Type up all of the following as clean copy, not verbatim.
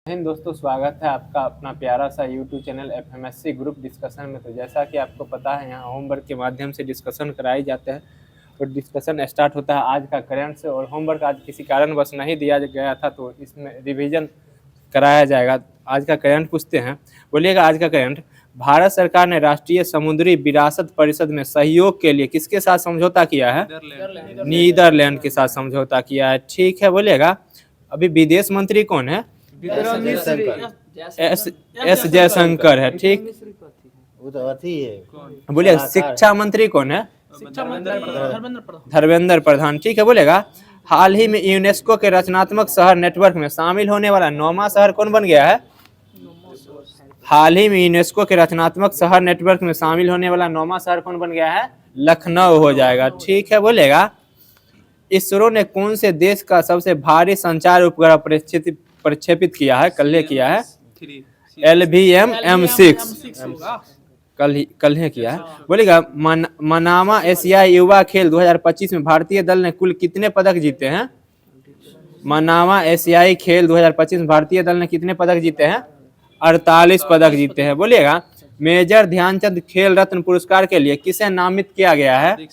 हिंद दोस्तों, स्वागत है आपका अपना प्यारा सा यूट्यूब चैनल एफएमएससी ग्रुप डिस्कशन में। तो जैसा कि आपको पता है, यहाँ होमवर्क के माध्यम से डिस्कशन कराए जाते हैं और डिस्कशन स्टार्ट होता है आज का करंट से। और होमवर्क आज किसी कारणवश नहीं दिया गया था, तो इसमें रिवीजन कराया जाएगा। आज का करंट पूछते हैं, बोलिएगा आज का करंट। भारत सरकार ने राष्ट्रीय समुद्री विरासत परिषद में सहयोग के लिए किसके साथ समझौता किया है? नीदरलैंड के साथ समझौता किया है। ठीक है, बोलिएगा। अभी विदेश मंत्री कौन है? एस जयशंकर है। ठीक, वो तो अथी है। बोलिए शिक्षा मंत्री कौन है? धर्मेंद्र प्रधान। ठीक है, बोलेगा। हाल ही में यूनेस्को के रचनात्मक शहर नेटवर्क में शामिल होने वाला 9वां शहर कौन बन गया है? हाल ही में यूनेस्को के रचनात्मक शहर नेटवर्क में शामिल होने वाला 9वां शहर कौन बन गया है? लखनऊ हो जाएगा। ठीक है, बोलेगा। इसरो ने कौन से देश का सबसे भारी संचार उपग्रह प्रक्षेपित किया है? कल किया है LVM-M6 कल ही किया है। बोलेगा मनामा एशियाई युवा खेल 2025 में भारतीय दल ने कुल कितने पदक जीते हैं? मनामा एशियाई खेल 2025 में भारतीय दल ने कितने पदक जीते हैं? 48 पदक जीते हैं। बोलिएगा मेजर ध्यानचंद खेल रत्न पुरस्कार के लिए किसे नामित किया गया है?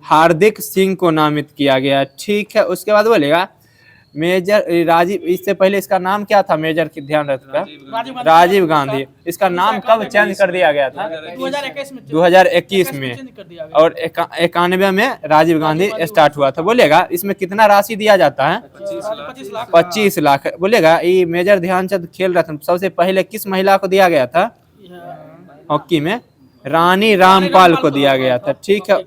हार्दिक सिंह को नामित किया गया। ठीक है, उसके बाद बोलेगा मेजर राजीव, इससे पहले इसका नाम क्या था? मेजर की ध्यान रखता है राजीव गांधी। इसका नाम कब चेंज कर दिया गया था? 2021 में। और 91 में राजीव गांधी स्टार्ट हुआ था। बोलेगा इसमें कितना राशि दिया जाता है? 25 लाख। बोलेगा ये मेजर ध्यानचंद खेल रत्न सबसे पहले किस महिला को दिया गया था? हॉकी में रानी रामपाल को दिया गया था। ठीक है,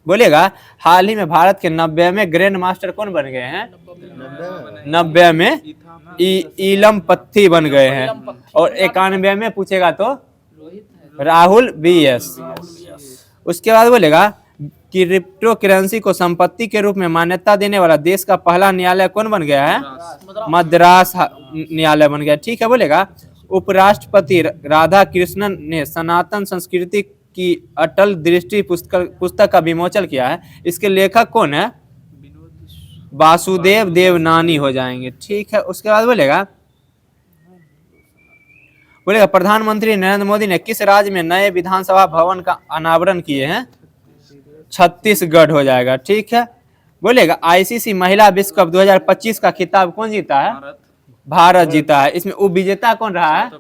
बोलेगा हाल ही में भारत के 90वें ग्रैंड मास्टर कौन बन गए हैं? 90 में इलम पत्थी बन गए हैं। और 91 में पूछेगा तो राहुल BS। उसके बाद बोलेगा क्रिप्टो करेंसी को संपत्ति के रूप में मान्यता देने वाला देश का पहला न्यायालय कौन बन गया है? मद्रास न्यायालय बन गया। ठीक है, बोलेगा उपराष्ट्रपति राधा कृष्णन ने सनातन संस्कृति की अटल दृष्टि पुस्तक का विमोचन किया है। इसके लेखक कौन है? वासुदेव देवनानी हो जाएंगे। ठीक है, उसके बाद बोलेगा प्रधानमंत्री नरेंद्र मोदी ने किस राज्य में नए विधानसभा भवन का अनावरण किए हैं? छत्तीसगढ़ हो जाएगा। ठीक है, बोलेगा ICC महिला विश्व कप 2025 का खिताब कौन जीता है? भारत जीता है। इसमें उप विजेता कौन रहा है?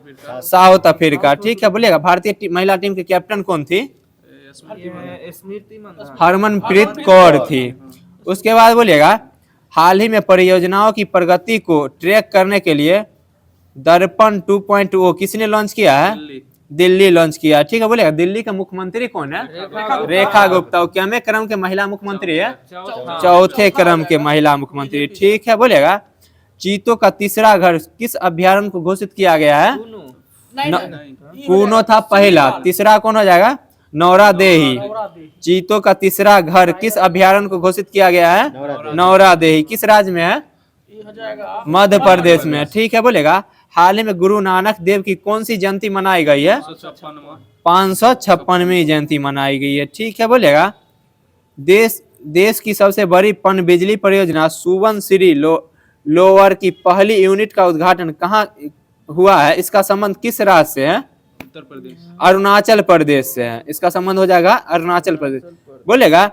South Africa. ठीक है, बोलेगा भारतीय महिला टीम के कैप्टन कौन थी? हरमनप्रीत कौर थी। उसके बाद बोलेगा हाल ही में परियोजनाओं की प्रगति को ट्रैक करने के लिए दर्पण 2.0 किसने लॉन्च किया है? दिल्ली लॉन्च किया। ठीक है, बोलेगा दिल्ली का मुख्यमंत्री कौन है? रेखा गुप्ता। क्या क्रम के महिला मुख्यमंत्री है? चौथे क्रम के महिला मुख्यमंत्री। ठीक है, बोलेगा चीतों का तीसरा घर किस अभ्यारण्य को घोषित किया गया है? कूनो था पहला, तीसरा कौन हो जाएगा? नौरादेही। चीतों का तीसरा घर किस अभ्यारण्य को घोषित किया गया है? नौरादेही। किस राज्य में है? मध्य प्रदेश में। ठीक है, बोलेगा हाल ही में गुरु नानक देव की कौन सी जयंती मनाई गई है? 556वीं जयंती मनाई गई है। ठीक है, बोलेगा देश की सबसे बड़ी पनबिजली परियोजना सुबनसिरी लोअर की पहली यूनिट का उद्घाटन कहाँ हुआ है? इसका संबंध किस राज्य से है? उत्तर प्रदेश। अरुणाचल प्रदेश से है। इसका संबंध हो जाएगा अरुणाचल प्रदेश। बोलेगा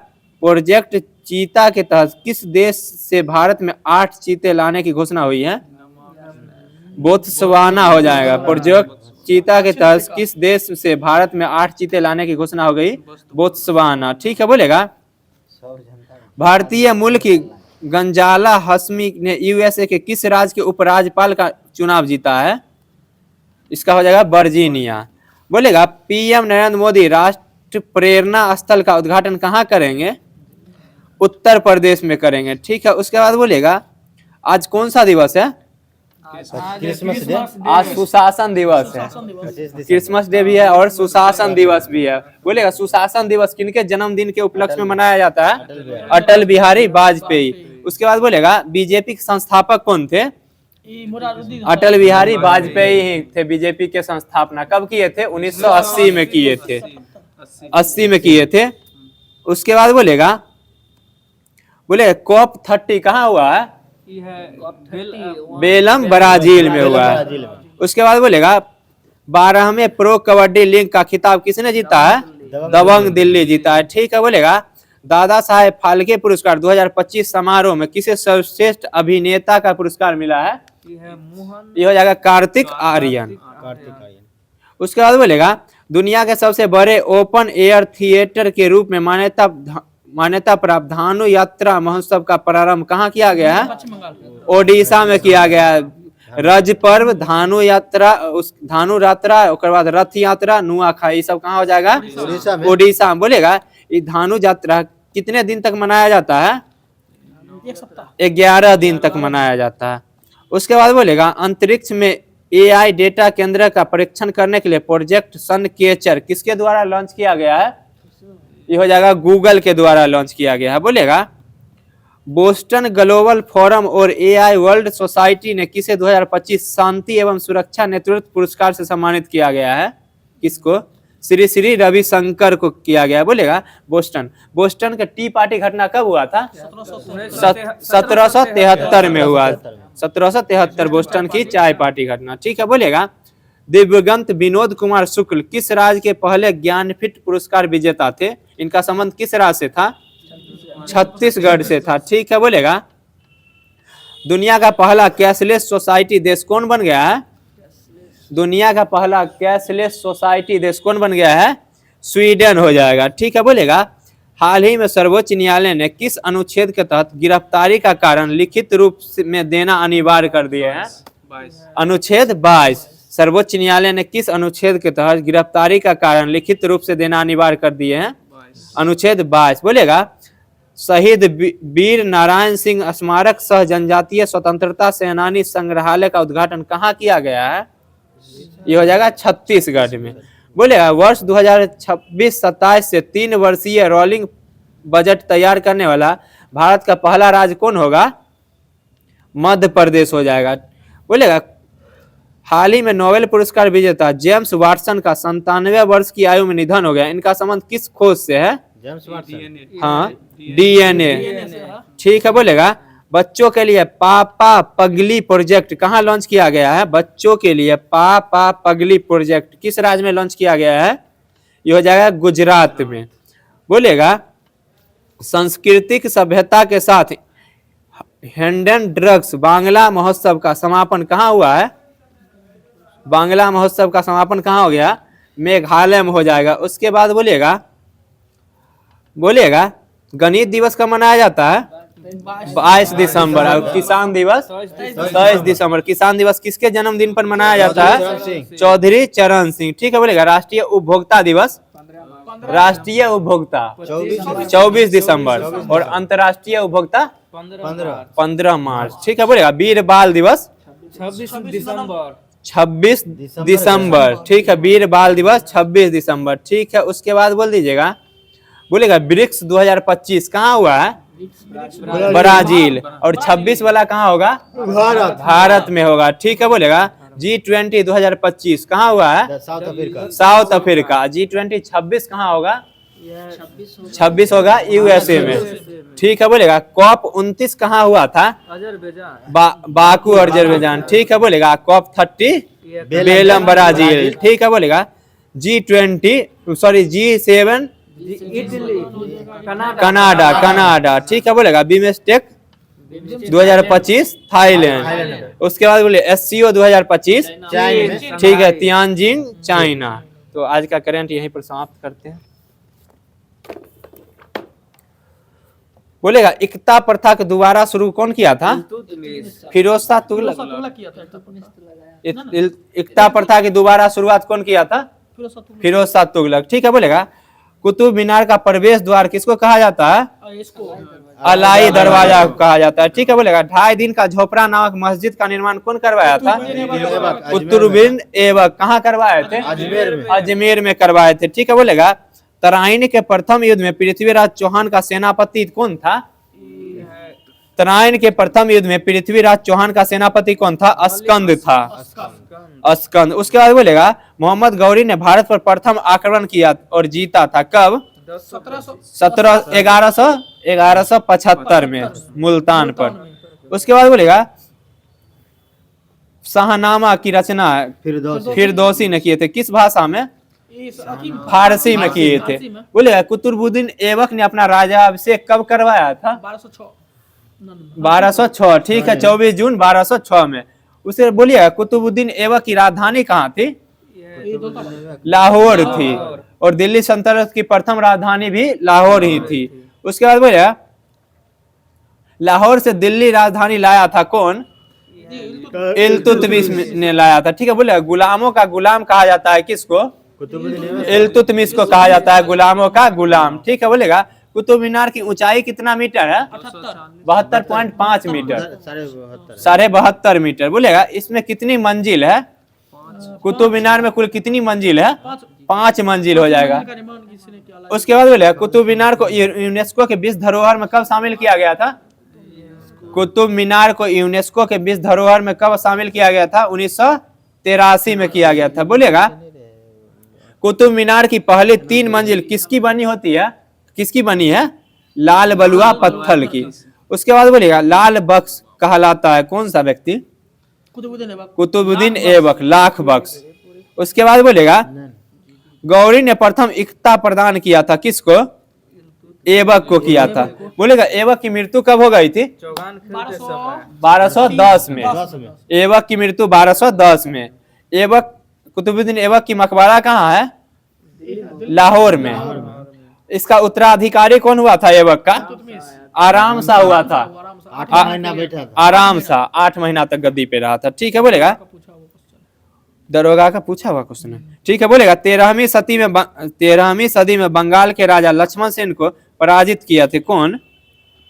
प्रोजेक्ट चीता के तहत किस देश से भारत में 8 चीते लाने की घोषणा हुई है? बोत्सवाना हो जाएगा। प्रोजेक्ट चीता के तहत किस देश से भारत में 8 चीते लाने की घोषणा हो गई? बोत्सवाना। ठीक है, बोलेगा भारतीय मूल की गंजाला हस्मी ने USA के किस राज्य के उपराज्यपाल का चुनाव जीता है? इसका हो जाएगा वर्जीनिया। बोलेगा PM नरेंद्र मोदी राष्ट्र प्रेरणा स्थल का उद्घाटन कहाँ करेंगे? उत्तर प्रदेश में करेंगे। ठीक है, उसके बाद बोलेगा आज कौन सा दिवस है? आज सुशासन दिवस है। क्रिसमस डे भी है और सुशासन दिवस भी है। बोलेगा सुशासन दिवस किनके जन्मदिन के उपलक्ष्य में मनाया जाता है? अटल बिहारी वाजपेयी। उसके बाद बोलेगा बीजेपी के संस्थापक कौन थे? अटल बिहारी वाजपेयी ही थे। बीजेपी के संस्थापना कब किए थे? 1980 में किए थे। 80 में किए थे। उसके बाद बोलेगा COP30 कहाँ हुआ है? बेलम ब्राजील में हुआ है। ब्राजील में। उसके बाद बोलेगा 12वें प्रो कबड्डी लीग का खिताब किसने जीता है? दबंग दिल्ली जीता है। ठीक है, बोलेगा दादा साहेब फाल्के पुरस्कार 2025 समारोह में किसे सर्वश्रेष्ठ अभिनेता का पुरस्कार मिला है? ये हो जाएगा कार्तिक आर्यन। कार्तिक आर्यन। उसके बाद बोलेगा दुनिया के सबसे बड़े ओपन एयर थिएटर के रूप में मान्यता प्राप्त धानु यात्रा महोत्सव का प्रारंभ कहाँ किया गया है? ओडिशा में किया गया है। रज पर्व, धानु यात्रा, धानु यात्रा, उसके बाद रथ यात्रा, नुआखाई, ये सब कहाँ हो जाएगा? उड़ीसा में। ओडिशा में। बोलेगा ये धानु यात्रा कितने दिन तक मनाया जाता है? 11 दिन तक मनाया जाता है। उसके बाद बोलेगा अंतरिक्ष में AI डेटा केंद्र का परीक्षण करने के लिए प्रोजेक्ट सनकेचर किसके द्वारा लॉन्च किया गया है? ये हो जाएगा गूगल के द्वारा लॉन्च किया गया है। बोलेगा बोस्टन ग्लोबल फोरम और AI वर्ल्ड सोसाइटी ने किसे 2025 शांति एवं सुरक्षा नेतृत्व पुरस्कार से सम्मानित किया गया है? किसको? श्री श्री रविशंकर को किया गया है। बोलेगा बोस्टन का टी पार्टी घटना कब हुआ था? 1773 में हुआ। 1773 बोस्टन की चाय पार्टी घटना। ठीक है, बोलेगा दिव्यगंत विनोद कुमार शुक्ल किस राज्य के पहले ज्ञानपीठ पुरस्कार विजेता थे? इनका संबंध किस राज्य से था? छत्तीसगढ़ से था। ठीक है, बोलेगा दुनिया का पहला कैशलेस सोसाइटी देश कौन बन गया है? दुनिया का पहला कैशलेस सोसाइटी देश कौन बन गया है? स्वीडन हो जाएगा। ठीक है, बोलेगा हाल ही में सर्वोच्च न्यायालय ने किस अनुच्छेद के तहत गिरफ्तारी का कारण लिखित रूप में देना अनिवार्य कर दिए हैं? अनुच्छेद 22। सर्वोच्च न्यायालय ने किस अनुच्छेद के तहत गिरफ्तारी का कारण लिखित रूप से देना अनिवार्य कर दिए हैं? अनुच्छेद 22। बोलेगा शहीद वीर नारायण सिंह स्मारक सह जनजातीय स्वतंत्रता सेनानी संग्रहालय का उद्घाटन कहाँ किया गया है? ये हो जाएगा छत्तीसगढ़ में। बोलेगा वर्ष 2026-27 से 3 वर्षीय रोलिंग बजट तैयार करने वाला भारत का पहला राज्य कौन होगा? मध्य प्रदेश हो जाएगा। बोलेगा हाल ही में नोबेल पुरस्कार विजेता जेम्स वाटसन का 97 वर्ष की आयु में निधन हो गया। इनका संबंध किस खोज से है? James Watson. हाँ, DNA। ठीक है, बोलेगा बच्चों के लिए पापा पगली प्रोजेक्ट कहाँ लॉन्च किया गया है? बच्चों के लिए पापा पगली प्रोजेक्ट किस राज्य में लॉन्च किया गया है? ये हो जाएगा गुजरात में। बोलेगा सांस्कृतिक सभ्यता के साथ हिडन ड्रग्स बांग्ला महोत्सव का समापन कहाँ हुआ है? बांग्ला महोत्सव का समापन कहाँ हो गया? मेघालय में हो जाएगा। उसके बाद बोलेगा गणित दिवस कब मनाया जाता है? 22 दिसंबर। और किसान दिवस 23 दिसंबर। किसान दिवस किसके जन्मदिन पर मनाया जाता है? चौधरी चरण सिंह। ठीक है, बोलेगा राष्ट्रीय उपभोक्ता दिवस, राष्ट्रीय उपभोक्ता 24 दिसंबर और अंतर्राष्ट्रीय उपभोक्ता 15 मार्च। ठीक है, बोलेगा वीर बाल दिवस 26 दिसंबर। ठीक है, वीर बाल दिवस 26 दिसंबर। ठीक है, उसके बाद बोल दीजिएगा बोलेगा ब्रिक्स 2025 कहाँ हुआ है? ब्राजील। और 26 वाला कहाँ होगा? भारत में होगा। ठीक है, बोलेगा G20 2025 कहाँ हुआ है? South Africa. South Africa. G20 26 कहाँ होगा? 26 होगा USA में। ठीक है, बोलेगा COP 29 कहाँ हुआ था? Baku Azerbaijan. ठीक है, बोलेगा COP 30 बेलम ब्राजील। ठीक है, बोलेगा G7 कनाडा। ठीक है, बोलेगा बिमस्टेक 2025 थाईलैंड। उसके बाद बोले SCO 2025 ठीक है तियानजिन चाइना। तो आज का करंट यहीं पर समाप्त करते हैं। बोलेगा इकता प्रथा को दोबारा शुरू कौन किया था? फिरोज शाह तुगलक किया था। इकता प्रथा की दोबारा शुरुआत कौन किया था? फिरोज शाह तुगलक। ठीक है, बोलेगा कुतुब मीनार का प्रवेश द्वार किसको कहा जाता है? अलाई दरवाजा कहा जाता है। ठीक है, बोलेगा 2.5 दिन का झोपड़ा नामक मस्जिद का निर्माण कौन करवाया था? कुतुबुद्दीन ऐबक। कहाँ करवाए थे? अजमेर में करवाए थे। ठीक है, बोलेगा तराइन के प्रथम युद्ध में पृथ्वीराज चौहान का सेनापति कौन था? तराइन के प्रथम युद्ध में पृथ्वीराज चौहान का सेनापति कौन था? अस्कंद था। अस्कंद। उसके बाद बोलेगा मोहम्मद गौरी ने भारत पर प्रथम आक्रमण किया और जीता था कब? 1175 में मुल्तान पर। उसके बाद बोलेगा शाहनामा की रचना फिरदौसी ने किए थे, किस भाषा में? फारसी में किए थे। बोलेगा कुतुबुद्दीन ऐबक ने अपना राज्याभिषेक कब करवाया था? 1206। ठीक है, 24 जून 1206 में। उसे बोलिएगा कुतुबुद्दीन ऐबक की राजधानी कहाँ थी? लाहौर थी, और दिल्ली सल्तनत की प्रथम राजधानी भी लाहौर ही थी। उसके बाद बोलिएगा लाहौर से दिल्ली राजधानी लाया था कौन? इल्तुतमिश ने लाया था। ठीक है, बोले गुलामों का गुलाम कहा जाता है किसको? इल्तुतमिश को कहा जाता है गुलामों का गुलाम। ठीक है, बोलेगा कुतुब मीनार की ऊंचाई कितना मीटर है? 72.5 मीटर, 72.5 मीटर। बोलेगा इसमें कितनी मंजिल है? कुतुब मीनार में कुल कितनी मंजिल है? 5 मंजिल हो जाएगा। उसके बाद बोलेगा कुतुब मीनार को यूनेस्को के विश्व धरोहर में कब शामिल किया गया था? कुतुब मीनार को यूनेस्को के विश्व धरोहर में कब शामिल किया गया था? 1983 में किया गया था। बोलेगा कुतुब मीनार की पहली 3 मंजिल किसकी बनी होती है? किसकी बनी है? लाल बलुआ पत्थर की। उसके बाद बोलेगा लाल बख्श कहलाता है कौन सा व्यक्ति? कुतुबुद्दीन ऐबक, लाख बख्श। उसके बाद बोलेगा गौरी ने प्रथम इक्ता प्रदान किया था किसको? ऐबक को किया था। बोलेगा ऐबक की मृत्यु कब हो गई थी? 1210 में। ऐबक की मृत्यु 1210 में। ऐबक कुतुबुद्दीन ऐबक की मकबरा कहाँ है? लाहौर में। इसका उत्तराधिकारी कौन हुआ था ऐबक का? आराम सा हुआ था, 8 महीना बैठा था, आराम सा 8 महीना तक गद्दी पे रहा था। ठीक है, बोलेगा दरोगा का पूछा हुआ क्वेश्चन है। ठीक है, बोलेगा 13वीं सदी में बंगाल के राजा लक्ष्मण सेन को पराजित किया थे कौन?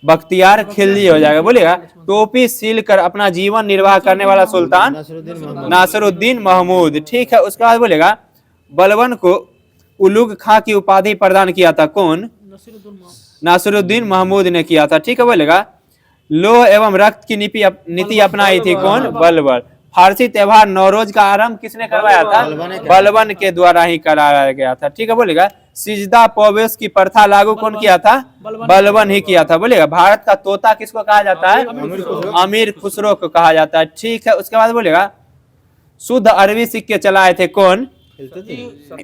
बख्तियार खिलजी हो जाएगा। बोलेगा टोपी सील कर अपना जीवन निर्वाह करने वाला सुल्तान नासिरुद्दीन महमूद। ठीक है, उसके बाद बोलेगा बलबन को उलुग खां की उपाधि प्रदान किया था कौन? नासिरुद्दीन महमूद ने किया था। ठीक है, बोलेगा लोह एवं रक्त की नीति अपनाई थी कौन? बलबन। फारसी त्योहार नौरोज का आरंभ किसने करवाया था? बलबन के द्वारा ही कराया गया था। ठीक है, बोलेगा सिजदा पवेश की प्रथा लागू कौन किया था? बलबन ही किया था। बोलेगा भारत का तोता किसको कहा जाता है? अमीर खुसरो को कहा जाता है। ठीक है, उसके बाद बोलेगा शुद्ध अरबी सिक्के चलाए थे कौन?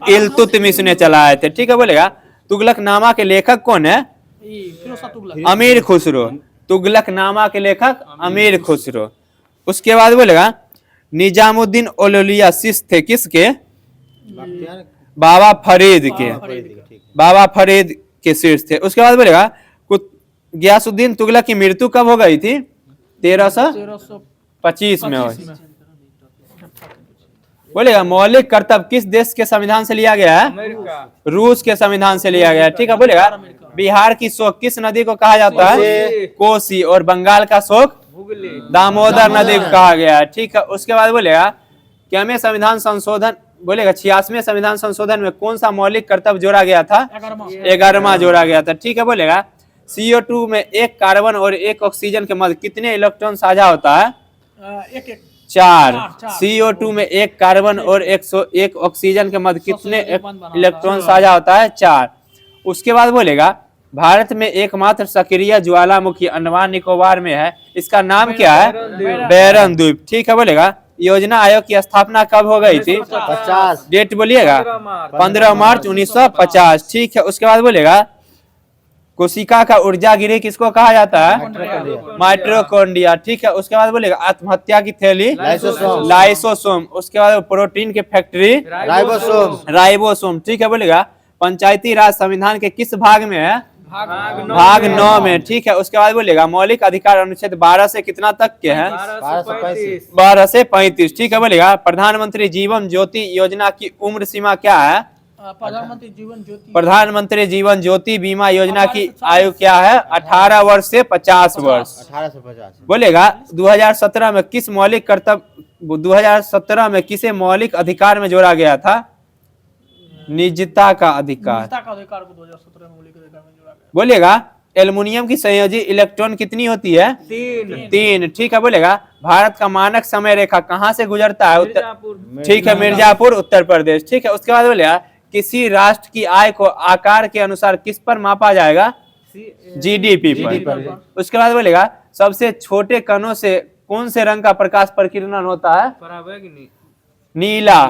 इल्तुतमिश ने चलाए थे। ठीक है, बोलेगा तुगलकनामा के लेखक कौन है? अमीर खुसरो। तुगलकनामा के लेखक अमीर खुसरो। उसके बाद बोलेगा निजामुद्दीन औलिया शिष्य थे किसके? बाबा फरीद के। बाबा फरीद के शिष्य थे। उसके बाद बोलेगा गयासुद्दीन तुगलक की मृत्यु कब हो गई थी? 1325 में हो। बोलेगा मौलिक कर्तव्य किस देश के संविधान से लिया गया है? रूस के संविधान से लिया गया है। ठीक है, बोलेगा बिहार की शोक किस नदी को कहा जाता है? कोसी। और बंगाल का शोक दामोदर नदी को कहा गया है। ठीक है, उसके बाद बोलेगा क्या में संविधान संशोधन बोलेगा 86वें संविधान संशोधन में कौन सा मौलिक कर्तव्य जोड़ा गया था? 11वां जोड़ा गया था। ठीक है, बोलेगा CO2 में एक कार्बन और एक ऑक्सीजन के मध्य कितने इलेक्ट्रॉन साझा होता है? 4। CO2 में एक कार्बन और एक ऑक्सीजन के मध्य कितने इलेक्ट्रॉन साझा होता है? 4। उसके बाद बोलेगा भारत में एकमात्र सक्रिय ज्वालामुखी अंडमान निकोबार में है, इसका नाम क्या है? बैरन द्वीप। ठीक है, बोलेगा योजना आयोग की स्थापना कब हो गई थी? 50। डेट बोलिएगा 15 मार्च 1950। ठीक है, उसके बाद बोलेगा कोशिका का ऊर्जा गृह किसको कहा जाता है? माइटोकॉन्ड्रिया। ठीक है, उसके बाद बोलेगा आत्महत्या की थैली लाइसोसोम। उसके बाद प्रोटीन की फैक्ट्री राइबोसोम। ठीक है, बोलेगा पंचायती राज संविधान के किस भाग में है? भाग 9 में। ठीक है, उसके बाद बोलेगा मौलिक अधिकार अनुच्छेद 12 से कितना तक के हैं? 12 से 35। ठीक है, बोलेगा प्रधानमंत्री जीवन ज्योति योजना की उम्र सीमा क्या है? प्रधानमंत्री जीवन ज्योति बीमा योजना की आयु क्या है? 18 वर्ष से 50 वर्ष। 18 से 50। बोलेगा 2017 में किस मौलिक कर्तव्य 2017 में किसे मौलिक अधिकार में जोड़ा गया था? निजता का अधिकार। बोलेगा एल्युमिनियम की संयोजी इलेक्ट्रॉन कितनी होती है? 3। ठीक है, बोलेगा भारत का मानक समय रेखा कहाँ से गुजरता है? ठीक है, मिर्जापुर उत्तर प्रदेश। ठीक है, उसके बाद बोलेगा किसी राष्ट्र की आय को आकार के अनुसार किस पर मापा जाएगा? GDP पर। उसके बाद बोलेगा सबसे छोटे कणों से कौन से रंग का प्रकाश प्रकीर्णन होता है? नीला।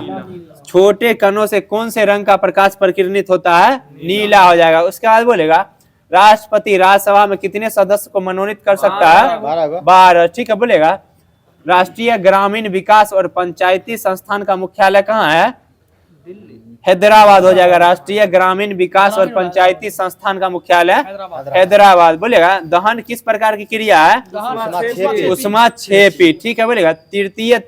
छोटे कणों से कौन से रंग का प्रकाश प्रकीर्णित होता है? नीला हो जाएगा। उसके बाद बोलेगा राष्ट्रपति राज्यसभा में कितने सदस्य को मनोनीत कर सकता है? 12। ठीक है, बोलेगा राष्ट्रीय ग्रामीण विकास और पंचायती संस्थान का मुख्यालय कहाँ है? हैदराबाद हो जाएगा। राष्ट्रीय ग्रामीण विकास और पंचायती संस्थान का मुख्यालय हैदराबाद। बोलेगा दहन किस प्रकार की क्रिया है? ऊष्माक्षेपी। ठीक है, बोलेगा तृतीय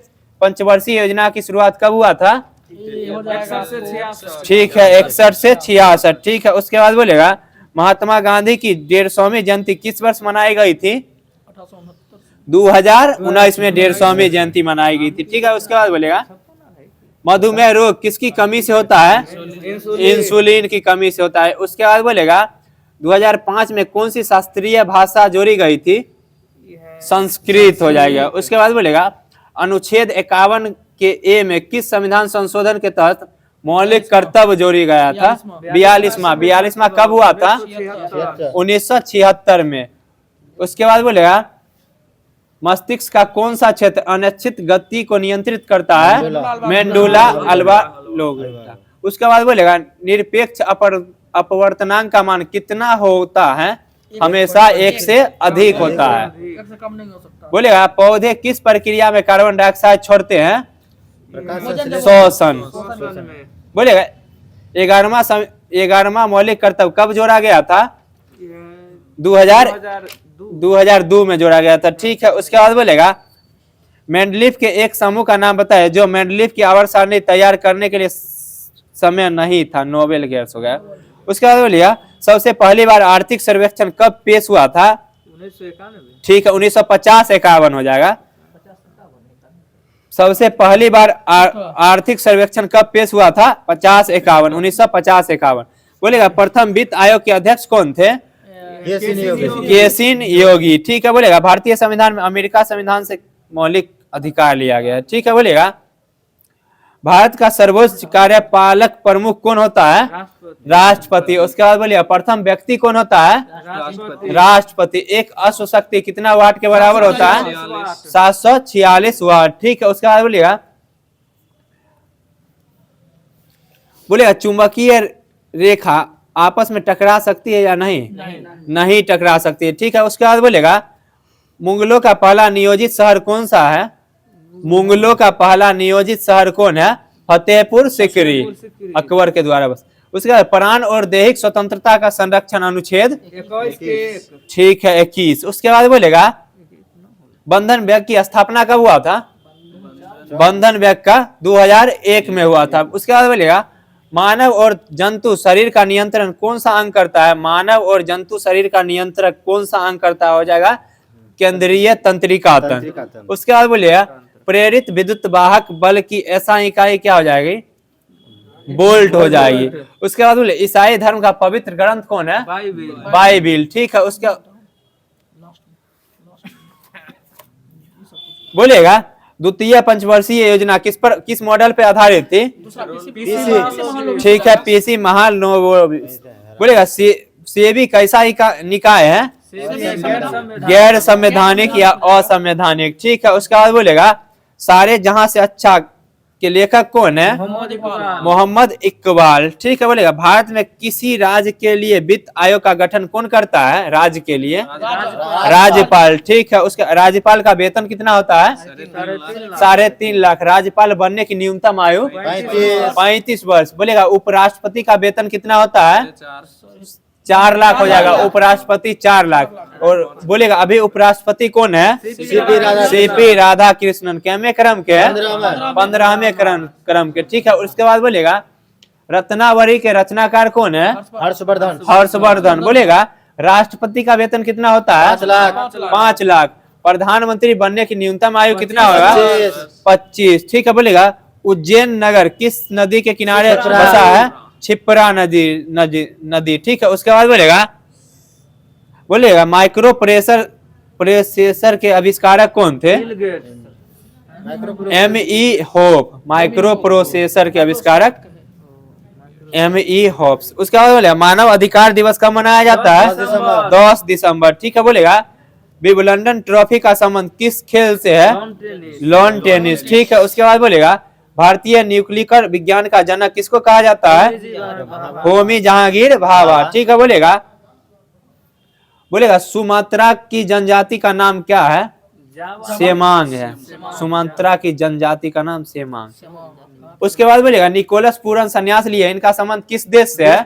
पंचवर्षीय योजना की शुरुआत कब हुआ था? ठीक है, 61 से 66। ठीक है, उसके बाद बोलेगा महात्मा गांधी की 150वीं जयंती किस वर्ष मनाई गई थी? 2019 में 150वीं जयंती मनाई गई थी। ठीक है, उसके बाद बोलेगा मधुमेह रोग किसकी कमी से होता है? इंसुलिन की कमी से होता है। उसके बाद बोलेगा 2005 में कौन सी शास्त्रीय भाषा जोड़ी गई थी? संस्कृत हो जाएगा। उसके बाद बोलेगा अनुच्छेद 51 के ए में किस संविधान संशोधन के तहत मौलिक कर्तव्य जोड़ी गया था? 42वां कब हुआ था? 1976 में। उसके बाद बोलेगा मस्तिष्क का कौन सा क्षेत्र अनिश्चित गति को नियंत्रित करता है? मेंडुला अल्वालोग। उसके बाद बोलेगा निरपेक्ष अपवर्तनांक का मान कितना होता है? हमेशा 1 से अधिक होता है। बोलेगा पौधे किस प्रक्रिया में कार्बन डाइऑक्साइड छोड़ते हैं? श्वसन। बोलेगा 11वां मौलिक कर्तव्य कब जोड़ा गया था? 2002 में जोड़ा गया था। ठीक है, उसके बाद बोलेगा मेंडलीफ के एक समूह का नाम बताए जो मेंडलीफ की आवर्त सारणी तैयार करने के लिए समय नहीं था, नोबेल गैस हो गया। उसके बाद बोलिएगा सबसे पहली बार आर्थिक सर्वेक्षण कब पेश हुआ था? 1991। ठीक है, 1950-51 हो जाएगा। सबसे पहली बार आर्थिक सर्वेक्षण कब पेश हुआ था? 1950-51। बोलेगा प्रथम वित्त आयोग के अध्यक्ष कौन थे? केसिन योगी। ठीक है, बोलेगा भारतीय संविधान में अमेरिका संविधान से मौलिक अधिकार लिया गया है। ठीक है, बोलेगा भारत का सर्वोच्च कार्यपालक प्रमुख कौन होता है? राष्ट्रपति। उसके बाद बोलिए प्रथम व्यक्ति कौन होता है? राष्ट्रपति। एक अश्व शक्ति कितना वाट के बराबर होता है? 746 वाट। ठीक है, उसके बाद बोलेगा चुंबकीय रेखा आपस में टकरा सकती है या नहीं? नहीं टकरा सकती है। ठीक है, उसके बाद बोलेगा मुगलों का पहला नियोजित शहर कौन सा है? मुगलों का पहला नियोजित शहर कौन है? फतेहपुर सिकरी, अकबर के द्वारा। बस उसके बाद प्राण और दैहिक स्वतंत्रता का संरक्षण अनुच्छेद 21। ठीक है, 21। उसके बाद बोलेगा बंधन बैंक की स्थापना कब हुआ था? बंधन बैंक का 2001 में हुआ था। उसके बाद बोलेगा मानव और जंतु शरीर का नियंत्रण कौन सा अंग करता है? मानव और जंतु शरीर का नियंत्रण कौन सा अंग करता हो जाएगा? केंद्रीय तंत्रिका तंत्र। उसके बाद बोलिएगा प्रेरित विद्युत वाहक बल की ऐसा इकाई क्या हो जाएगी? बोल्ट हो जाएगी। उसके बाद बोले ईसाई धर्म का पवित्र ग्रंथ कौन है? बाइबिल। ठीक है, उसके बोलेगा द्वितीय पंचवर्षीय योजना किस मॉडल पे आधारित थी? ठीक है, पीसी महालनोबिस। बोलेगा सेबी कैसा निकाय है? गैर संवैधानिक या असंवैधानिक। ठीक है, उसके बाद बोलेगा सारे जहां से अच्छा के लेखक कौन है? मोहम्मद इकबाल। ठीक है, बोलेगा भारत में किसी राज्य के लिए वित्त आयोग का गठन कौन करता है? राज्य के लिए राज्यपाल। ठीक है, उसका राज्यपाल का वेतन कितना होता है? 3.5 लाख। राज्यपाल बनने की न्यूनतम आयु 35 वर्ष। बोलेगा उपराष्ट्रपति का वेतन कितना होता है? 4 लाख हो जाएगा। उपराष्ट्रपति 4 लाख। और बोलेगा अभी उपराष्ट्रपति कौन है? सीपी राधा कृष्णन। कैमे क्रम के? 15वें क्रम के। ठीक है, उसके बाद बोलेगा रत्नावली के रचनाकार कौन है? हर्षवर्धन। बोलेगा राष्ट्रपति का वेतन कितना होता है? 5 लाख। प्रधानमंत्री बनने की न्यूनतम आयु कितना होगा? 25। ठीक है, बोलेगा उज्जैन नगर किस नदी के किनारे बसा है? क्षिप्रा नदी। ठीक है, उसके बाद बोलेगा माइक्रो प्रोसेसर के आविष्कारक कौन थे? M.E. होप। माइक्रो प्रोसेसर के आविष्कारक M.E. होप्स। उसके बाद बोलेगा मानव अधिकार दिवस कब मनाया जाता है? 10 दिसंबर। ठीक है, बोलेगा विंबलडन ट्रॉफी का संबंध किस खेल से है? Lawn tennis. ठीक है, उसके बाद बोलेगा भारतीय न्यूक्लियर विज्ञान का जनक किसको कहा जाता है? होमी जहांगीर भाभा। ठीक है, बोलेगा सुमात्रा की जनजाति का नाम क्या है? सेमांग है। सुमात्रा की जनजाति का नाम सेमांग। उसके बाद बोलेगा निकोलस पूरन संन्यास लिए, इनका संबंध किस देश से है?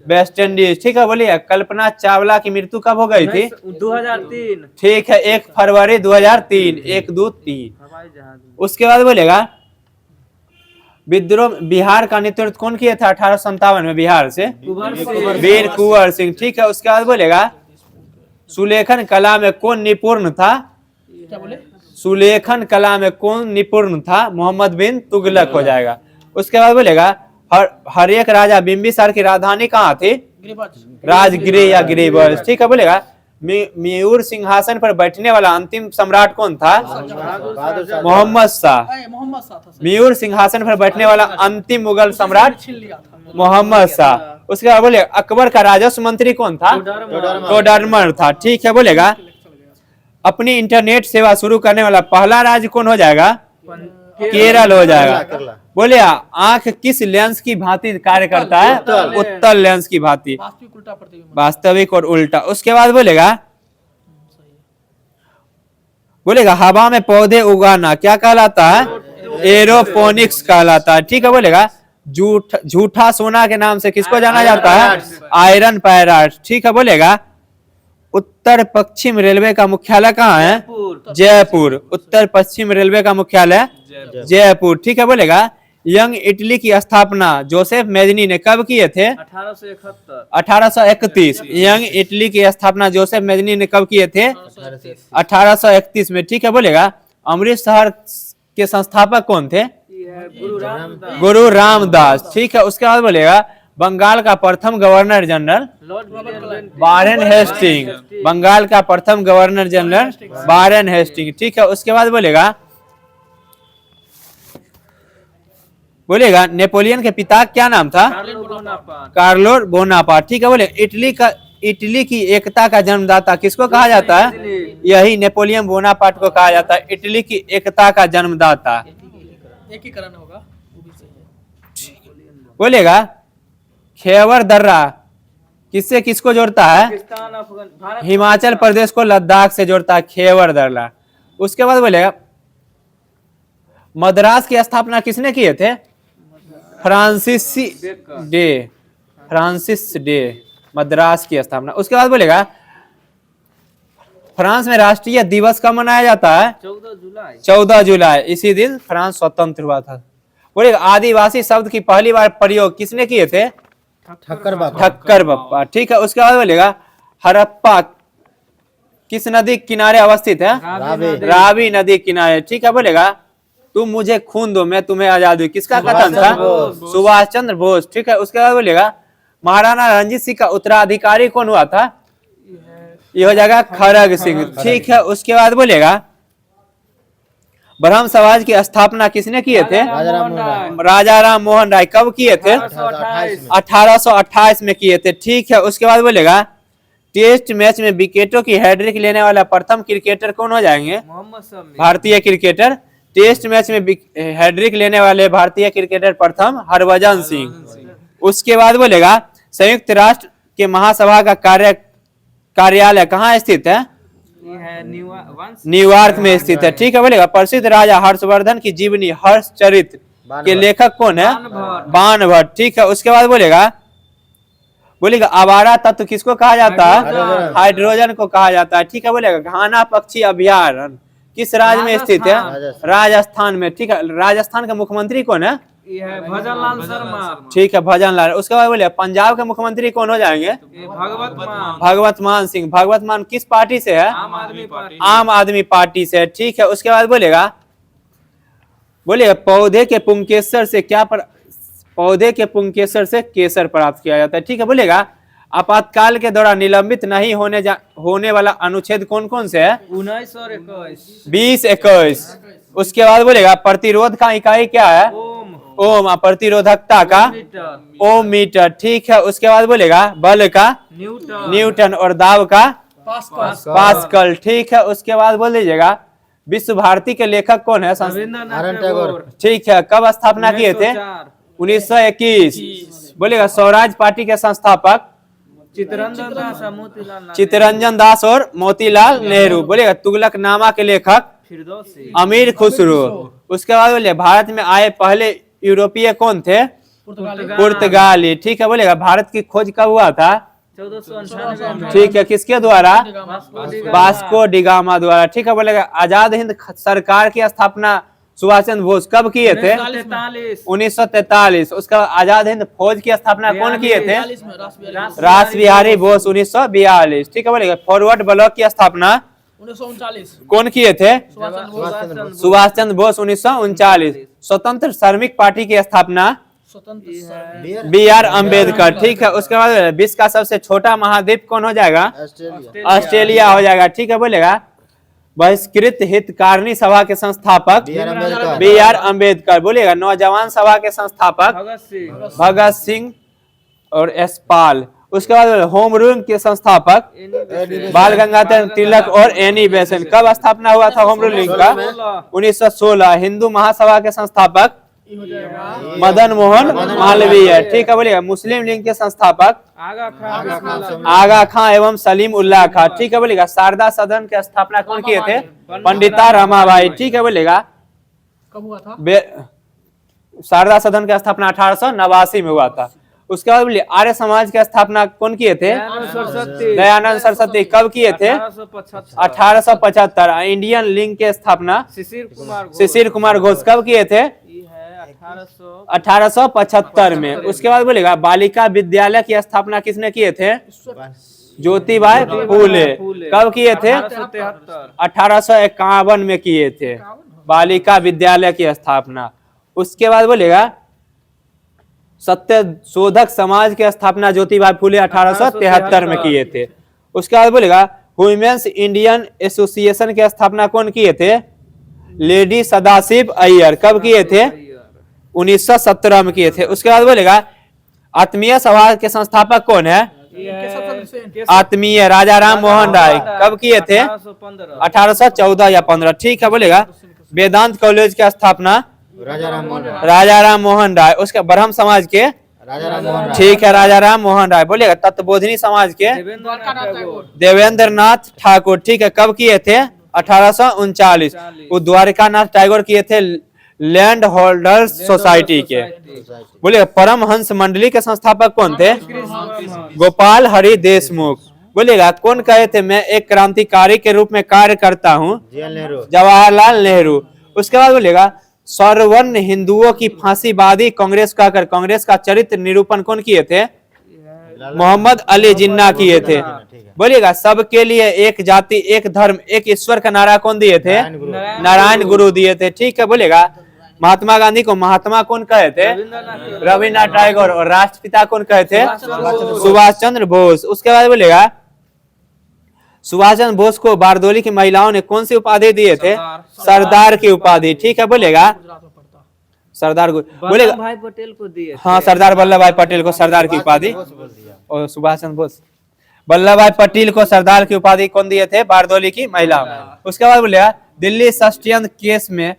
West Indies. ठीक है, बोलिए कल्पना चावला की मृत्यु कब हो गई थी? 2003। ठीक है, 1 फरवरी 2003, 1, 2, 3। उसके बाद बोलेगा विद्रोह बिहार का नेतृत्व कौन किया था 1857 में बिहार से? वीर कुंवर सिंह। ठीक है, उसके बाद बोलेगा सुलेखन कला में कौन निपुण था? क्या बोले? सुलेखन कला में कौन निपुण था? मोहम्मद बिन तुगलक हो जाएगा। उसके बाद बोलेगा हर एक राजा बिंबिसार की राजधानी कहाँ थी? राजगृह या गिरिवंश। ठीक है, बोलेगा मयूर सिंहासन पर बैठने वाला अंतिम सम्राट कौन था? मोहम्मद शाह। मयूर सिंहासन पर बैठने वाला अंतिम मुगल सम्राट मोहम्मद शाह। उसके बाद बोले अकबर का राजस्व मंत्री कौन था? टोडरमल था। ठीक है, बोलेगा अपनी इंटरनेट सेवा शुरू करने वाला पहला राज्य कौन हो जाएगा? केरल हो जाएगा। बोले आंख किस लेंस की भांति कार्य करता है? उत्तल लेंस की भांति, वास्तविक और उल्टा। उसके बाद बोलेगा हवा में पौधे उगाना क्या कहलाता है? एरोपोनिक्स कहलाता है। ठीक है, बोलेगा झूठा सोना के नाम से किसको जाना जाता है? आयरन पैराइट। ठीक है, बोलेगा उत्तर पश्चिम रेलवे का मुख्यालय कहाँ है? जयपुर। उत्तर पश्चिम रेलवे का मुख्यालय जयपुर। ठीक है, बोलेगा यंग इटली की स्थापना जोसेफ मेजनी ने कब किए थे? 1831। यंग इटली की स्थापना जोसेफ मेजनी ने कब किए थे? 1831 में। ठीक है, बोलेगा अमृतसर के संस्थापक कौन थे? गुरु रामदास। ठीक है, उसके बाद बोलेगा बंगाल का प्रथम governor general Warren Hasting. Bengal का प्रथम गवर्नर जनरल वारेन हेस्टिंग। ठीक है, उसके बाद बोलेगा नेपोलियन के पिता क्या नाम था? Carlo Bonaparte. ठीक है, बोले इटली की एकता का जन्मदाता किसको कहा जाता है? यही नेपोलियन बोनापार्ट को कहा जाता है इटली की एकता का जन्मदाता। एकीकरण होगा। बोलेगा खैबर दर्रा किससे किसको जोड़ता है? हिमाचल प्रदेश को लद्दाख से जोड़ता है खैबर दर्रा। उसके बाद बोलेगा मद्रास की स्थापना किसने किए थे? फ्रांसिस डे मद्रास की स्थापना। उसके बाद बोलेगा फ्रांस में राष्ट्रीय दिवस कब मनाया जाता है? 14 जुलाई। इसी दिन फ्रांस स्वतंत्र हुआ था। बोलेगा आदिवासी शब्द की पहली बार प्रयोग किसने किए थे? ठक्कर बप्पा। ठीक है, उसके बाद बोलेगा हड़प्पा किस नदी किनारे अवस्थित है? रावी नदी किनारे। ठीक है, बोलेगा तुम मुझे खून दो मैं तुम्हें आजाद दूं किसका कथन था? सुभाष चंद्र बोस। ठीक है, उसके बाद बोलेगा महाराणा रणजीत सिंह का उत्तराधिकारी कौन हुआ था? ये हो जाएगा खड़ग सिंह। ठीक है, उसके बाद बोलेगा ब्रह्म समाज की स्थापना किसने किए थे? राजा राम मोहन राय। कब किए थे? 1828 में किए थे। ठीक है, उसके बाद बोलेगा टेस्ट मैच में विकेटों की हैट्रिक लेने वाला प्रथम क्रिकेटर कौन हो जाएंगे? भारतीय क्रिकेटर। टेस्ट मैच में हैट्रिक लेने वाले भारतीय क्रिकेटर प्रथम हरभजन सिंह। उसके बाद बोलेगा संयुक्त राष्ट्र के महासभा का कार्यालय कहाँ स्थित है? न्यूयॉर्क में स्थित है। ठीक है, बोलेगा प्रसिद्ध राजा हर्षवर्धन की जीवनी हर्षचरित के लेखक कौन है? बाणभट्ट। ठीक है, उसके बाद बोलेगा आवारा तत्व किसको कहा जाता है? हाइड्रोजन को कहा जाता है। ठीक है, बोलेगा घाना पक्षी अभयारण्य किस राज्य में स्थित है? राजस्थान में। ठीक है, राजस्थान का मुख्यमंत्री कौन है? भजनलाल शर्मा। ठीक है, भजनलाल। उसके बाद बोले पंजाब के मुख्यमंत्री कौन हो जाएंगे? भगवत मान सिंह। भगवत मान किस पार्टी से है? आम आदमी पार्टी से। ठीक है, उसके बाद बोलेगा पौधे के पुंकेसर से केसर प्राप्त किया जाता है। ठीक है, बोलेगा आपातकाल के दौरान निलंबित नहीं होने वाला अनुच्छेद कौन कौन से है? 19 और 21। 20, 21। उसके बाद बोलेगा प्रतिरोध का इकाई क्या है? ओम। प्रतिरोधकता का ओम मीटर। ठीक है, उसके बाद बोलेगा बल का न्यूटन और दाब का पास्कल। ठीक है, उसके बाद बोल दीजिएगा विश्व भारती के लेखक कौन है? रविंद्रनाथ नारायण टैगोर टैगोर। ठीक है, कब स्थापना किए थे? 1921। बोलिएगा स्वराज पार्टी के संस्थापक? चित्तरंजन दास और मोतीलाल नेहरू। चित्तरंजन दास और मोतीलाल नेहरू। बोलिएगा तुगलकनामा के लेखक? फिरदौसी। अमीर खुसरो। उसके बाद बोलिए भारत में आए पहले यूरोपीय कौन थे? पुर्तगाली। ठीक है, बोलिएगा भारत की खोज कब हुआ था? 1498 में। ठीक है, किसके द्वारा? Vasco D gamma. Vasco D gamma द्वारा। ठीक है, बोलेगा आजाद हिंद सरकार की स्थापना सुभाष चंद्र बोस कब किए थे? 1943। 1943। उसका आजाद हिंद फौज की स्थापना कौन किए थे? 42 में रास बिहारी बोस 1942। ठीक है, बोलेगा फॉरवर्ड ब्लॉक की स्थापना 1939 कौन किए थे? सुभाष सुभाष चंद्र बोस 1939। स्वतंत्र श्रमिक पार्टी की स्थापना स्वतंत्र बी.आर. अम्बेडकर। ठीक है, उसके बाद विश्व का सबसे छोटा महाद्वीप कौन हो जाएगा? ऑस्ट्रेलिया। ऑस्ट्रेलिया हो जाएगा। ठीक है, बोलेगा बहिष्कृत हितकारिणी सभा के संस्थापक? बी.आर. अम्बेडकर। बी.आर. अम्बेडकर। बोलिएगा नौजवान सभा के संस्थापक? भगत सिंह। भगत सिंह और यशपाल। उसके बाद होम रूल के संस्थापक? बाल गंगाधर तिलक और एनी बेसेंट। कब स्थापना हुआ था होम रूलिंग का? 1916। हिंदू महासभा के संस्थापक? मदन मोहन मालवीय। ठीक है, बोलिएगा मुस्लिम लीग के संस्थापक? आगा खां एवं सलीम उल्लाह खां। ठीक है, बोलिएगा शारदा सदन की स्थापना कौन किए थे? पंडिता रमाबाई। ठीक है, बोलिएगा कब हुआ था? शारदा सदन की स्थापना 1889 में हुआ था। उसके बाद बोलिए आर्य समाज की स्थापना कौन किए थे? दयानंद सरस्वती। कब किए थे? 1875। इंडियन लिंग की स्थापना? शिशिर कुमार घोष। कब किए थे? 1875 में। उसके बाद बोलेगा बालिका विद्यालय की स्थापना किसने किए थे? ज्योतिबाई फूले। कब किए थे? 1851 में किए थे बालिका विद्यालय की स्थापना। उसके बाद बोलेगा सत्य शोधक समाज की स्थापना ज्योतिबाई फूले 1873 में किए थे। उसके बाद बोलेगा वुमेन्स इंडियन एसोसिएशन की स्थापना कौन किए थे? लेडी सदाशिव अय्यर। कब किए थे? 1917 में किए थे। उसके बाद बोलेगा आत्मीय सभा के संस्थापक कौन है? आत्मीय राजा राम मोहन राय। कब किए थे? 1814 या 15। ठीक है, बोलेगा वेदांत कॉलेज की स्थापना? राजा राम मोहन राय। उसके ब्रह्म समाज के? ठीक है, राजा राम मोहन राय। बोलेगा तत्वबोधिनी समाज के? देवेंद्र नाथ ठाकुर। ठीक है, कब किए थे? 1839। वो द्वारिकानाथ टैगोर किए थे लैंड होल्डर्स सोसाइटी के। बोलिए परमहंस मंडली के संस्थापक कौन थे? गोपाल हरि देशमुख। बोलिएगा कौन कहे थे मैं एक क्रांतिकारी के रूप में कार्य करता हूँ? जवाहरलाल नेहरू। उसके बाद बोलिएगा सर्वर्ण हिंदुओं की फांसीवादी कांग्रेस का कर कांग्रेस का चरित्र निरूपण कौन किए थे? मोहम्मद अली जिन्ना किए थे। बोलिएगा सबके लिए एक जाति एक धर्म एक ईश्वर का नारा कौन दिए थे? नारायण गुरु दिए थे। ठीक है, बोलिएगा महात्मा गांधी को महात्मा कौन कहे थे? रविन्द्रनाथ टैगोर। और राष्ट्रपिता कौन कहे थे? सुभाष चंद्र बोस। उसके बाद बोलिएगा सुभाष चंद्र बोस को बारदोली की महिलाओं ने कौन सी उपाधि दिए थे? सरदार की उपाधि। ठीक है, बोलेगा सरदार बोलेगा भाई पटेल को दिए। हाँ, सरदार वल्लभ भाई पटेल को सरदार की उपाधि। और सुभाष चंद्र बोस वल्लभ भाई पटेल को सरदार की उपाधि कौन दिए थे? बारदोली की महिलाओं। उसके बाद बोलेगा दिल्ली षड्यंत्र केस में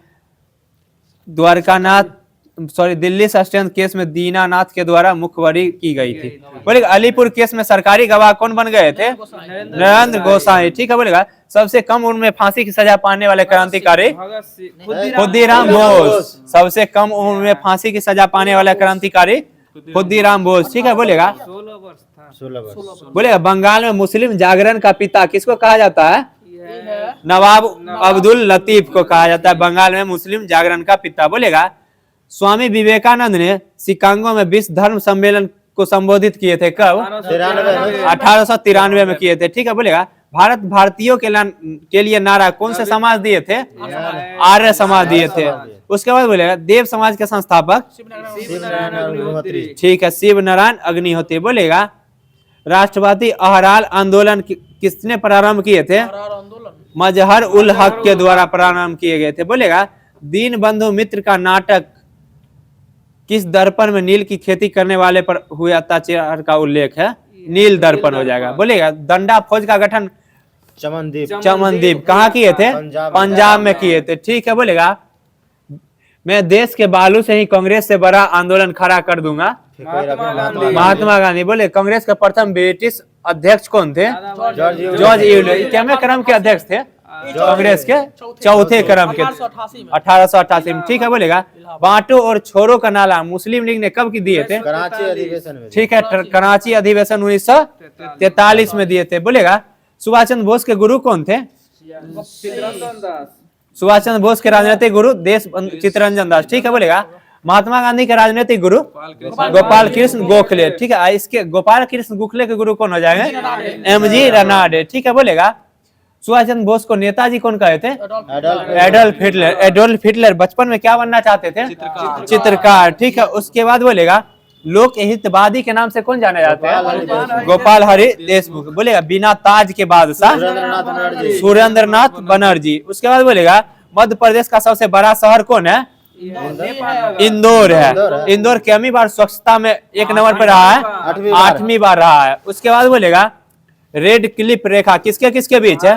दिल्ली षड्यंत्र केस में दीनानाथ के द्वारा मुखबरी की गई थी। बोलेगा अलीपुर केस में सरकारी गवाह कौन बन गए थे? नरेंद्र गोसाई। ठीक है, बोलेगा सबसे कम उम्र में फांसी की सजा पाने वाले क्रांतिकारी? खुदीराम बोस। सबसे कम उम्र में फांसी की सजा पाने वाला क्रांतिकारी? खुदीराम बोस। ठीक है, बोलेगा 16 वर्ष। बोलेगा बंगाल में मुस्लिम जागरण का पिता किसको कहा जाता है? नवाब अब्दुल लतीफ को कहा जाता है बंगाल में मुस्लिम जागरण का पिता। बोलेगा स्वामी विवेकानंद ने शिकागो में विश्व धर्म सम्मेलन को संबोधित किए थे कब? 1893 में किए थे। ठीक है, बोलेगा भारत भारतीयों के लिए नारा कौन से समाज दिए थे? आर्य समाज दिए थे। उसके बाद बोलेगा देव समाज के संस्थापक? ठीक है, शिव नारायण अग्निहोत्री। बोलेगा राष्ट्रवादी अहराल आंदोलन किसने प्रारंभ किए थे? मजहर उल हक के द्वारा प्रारंभ किए गए थे। बोलेगा दीन बंधु मित्र का नाटक किस दर्पण में नील की खेती करने वाले पर हुए अत्याचार का उल्लेख है? नील दर्पण हो जाएगा। बोलेगा दंडा फौज का गठन चमनदीप चमनदीप कहाँ किए थे? पंजाब। पंजाब में किए थे। ठीक है, बोलेगा मैं देश के बालू से ही कांग्रेस से बड़ा आंदोलन खड़ा कर दूंगा। महात्मा गांधी। बोले कांग्रेस के प्रथम ब्रिटिश अध्यक्ष कौन थे? जॉर्ज यूलियस। क्या क्रम के अध्यक्ष थे कांग्रेस के? चौथे क्रम के, 1888 में। ठीक है, बोलेगा बांटो और छोड़ो का नारा मुस्लिम लीग ने कब की दिए थे? कराची अधिवेशन में। ठीक है, कराची अधिवेशन 1943 में दिए थे। बोलेगा सुभाष चंद्र बोस के गुरु कौन थे? चित्तरंजन दास। सुभाष चंद्र बोस के राजनीतिक गुरु चित्तरंजन दास। ठीक है, बोलेगा महात्मा गांधी के राजनीतिक गुरु गोपाल कृष्ण गोखले। ठीक है, इसके गोपाल कृष्ण गोखले के गुरु कौन हो जाएंगे? एमजी रनाडे। ठीक है, बोलेगा सुभाष चंद्र बोस को नेताजी कौन कहे थे? Adolf Hitler. एडोल्फ हिटलर बचपन में क्या बनना चाहते थे? चित्रकार। ठीक है, उसके बाद बोलेगा लोक हितवादी के नाम से कौन जाने जाते हैं? गोपाल हरि देशमुख। बोलेगा बिना ताज के बादशाह सुरेंद्रनाथ बनर्जी। उसके बाद बोलेगा मध्य प्रदेश का सबसे बड़ा शहर कौन है? इंदौर है। इंदौर कितनी बार स्वच्छता में 1 नंबर पर रहा है? 8वीं बार रहा है। उसके बाद बोलेगा रेड क्लिफ रेखा किसके किसके बीच है?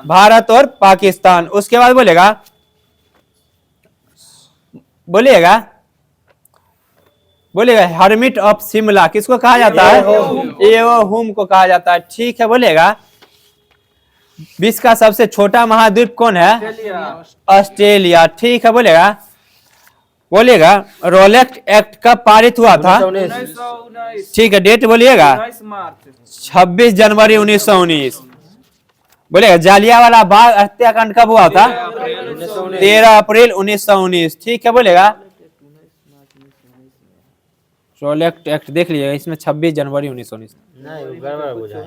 भारत और पाकिस्तान। उसके बाद बोलेगा हर्मिट ऑफ शिमला किसको कहा जाता है? एवो हुम को कहा जाता है। ठीक है, बोलेगा विश्व का सबसे छोटा महाद्वीप कौन है? ऑस्ट्रेलिया। ठीक है, बोलेगा रोलेक्ट एक्ट कब पारित हुआ था? 1919। ठीक है, डेट बोलिएगा। 19 मार्च। 26 जनवरी 1919। बोलेगा जालियांवाला बाग हत्याकांड कब हुआ था? 13 अप्रैल 1919। ठीक है, बोलेगा रोलेक्ट एक्ट देख लीजिएगा, इसमें 26 जनवरी 1919। नहीं वो गड़बड़ बुझा है।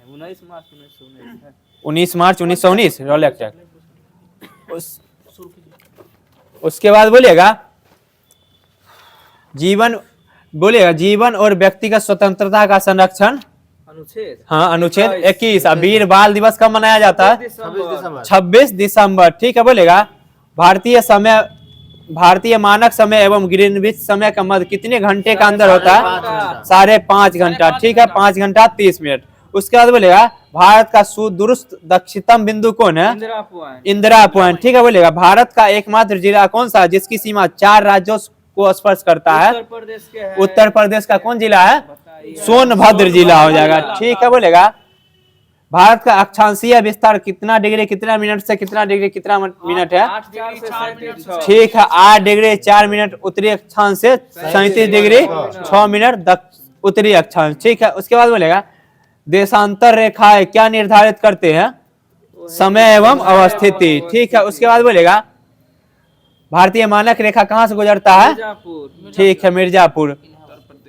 19 मार्च 1919 है। 19 मार्च 1919 रोलेक्ट एक्ट। उसके बाद बोलिएगा जीवन और व्यक्तिगत स्वतंत्रता का संरक्षण। अनुच्छेद। हाँ, अनुच्छेद 21। वीर बाल दिवस कब मनाया जाता है? 26 दिसंबर। 26 दिसंबर। ठीक है, बोलेगा भारतीय मानक समय एवं ग्रीनविच समय का मध्य कितने घंटे का अंदर होता है? 5.5 घंटा। ठीक है, 5 घंटा 30 मिनट। उसके बाद बोलेगा भारत का सुदूरस्थ दक्षिणतम बिंदु कौन है? इंदिरा पॉइंट। इंदिरा पॉइंट। ठीक है, बोलेगा भारत का एकमात्र जिला कौन सा है जिसकी सीमा 4 राज्यों को स्पर्श करता है? उत्तर प्रदेश के है। उत्तर प्रदेश का कौन जिला है? सोनभद्र जिला हो जाएगा। ठीक है, बोलेगा भारत का अक्षांशीय विस्तार कितना डिग्री कितना मिनट से कितना डिग्री कितना मिनट है? 8 से 37। ठीक है, 8 डिग्री 4 मिनट उत्तरी अक्षांश से 37 डिग्री 6 मिनट उत्तरी अक्षांश। ठीक है, उसके बाद बोलेगा देशांतर रेखाएं क्या निर्धारित करते हैं? समय एवं अवस्थिति। ठीक है, उसके बाद बोलेगा भारतीय मानक रेखा कहाँ से गुजरता है? मिर्जापुर। ठीक है, मिर्जापुर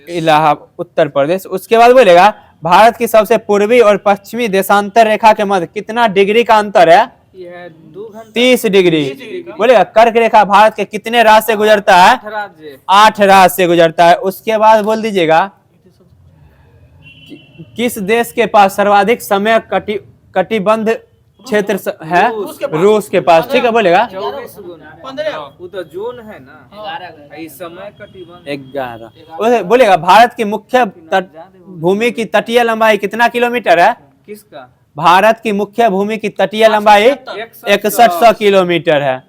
इलाहाबाद उत्तर प्रदेश। उसके बाद बोलेगा भारत की सबसे पूर्वी और पश्चिमी देशांतर रेखा के मध्य कितना डिग्री का अंतर है? यह 2 घंटे। 30 डिग्री। बोलेगा कर्क रेखा भारत के कितने राज्य से गुजरता है? 8 राज्य। 8 राज्य से गुजरता है। उसके बाद बोल दीजिएगा किस देश के पास सर्वाधिक समय कटिबंध क्षेत्र है? रूस के पास। ठीक है, बोलेगा 24 गुना। 15। वो तो जोन है ना। इस समय कटिबंध 11। बोलेगा भारत की मुख्य भूमि की तटीय लंबाई कितना किलोमीटर है? किसका? भारत की मुख्य भूमि की तटीय लंबाई 6100 किलोमीटर है।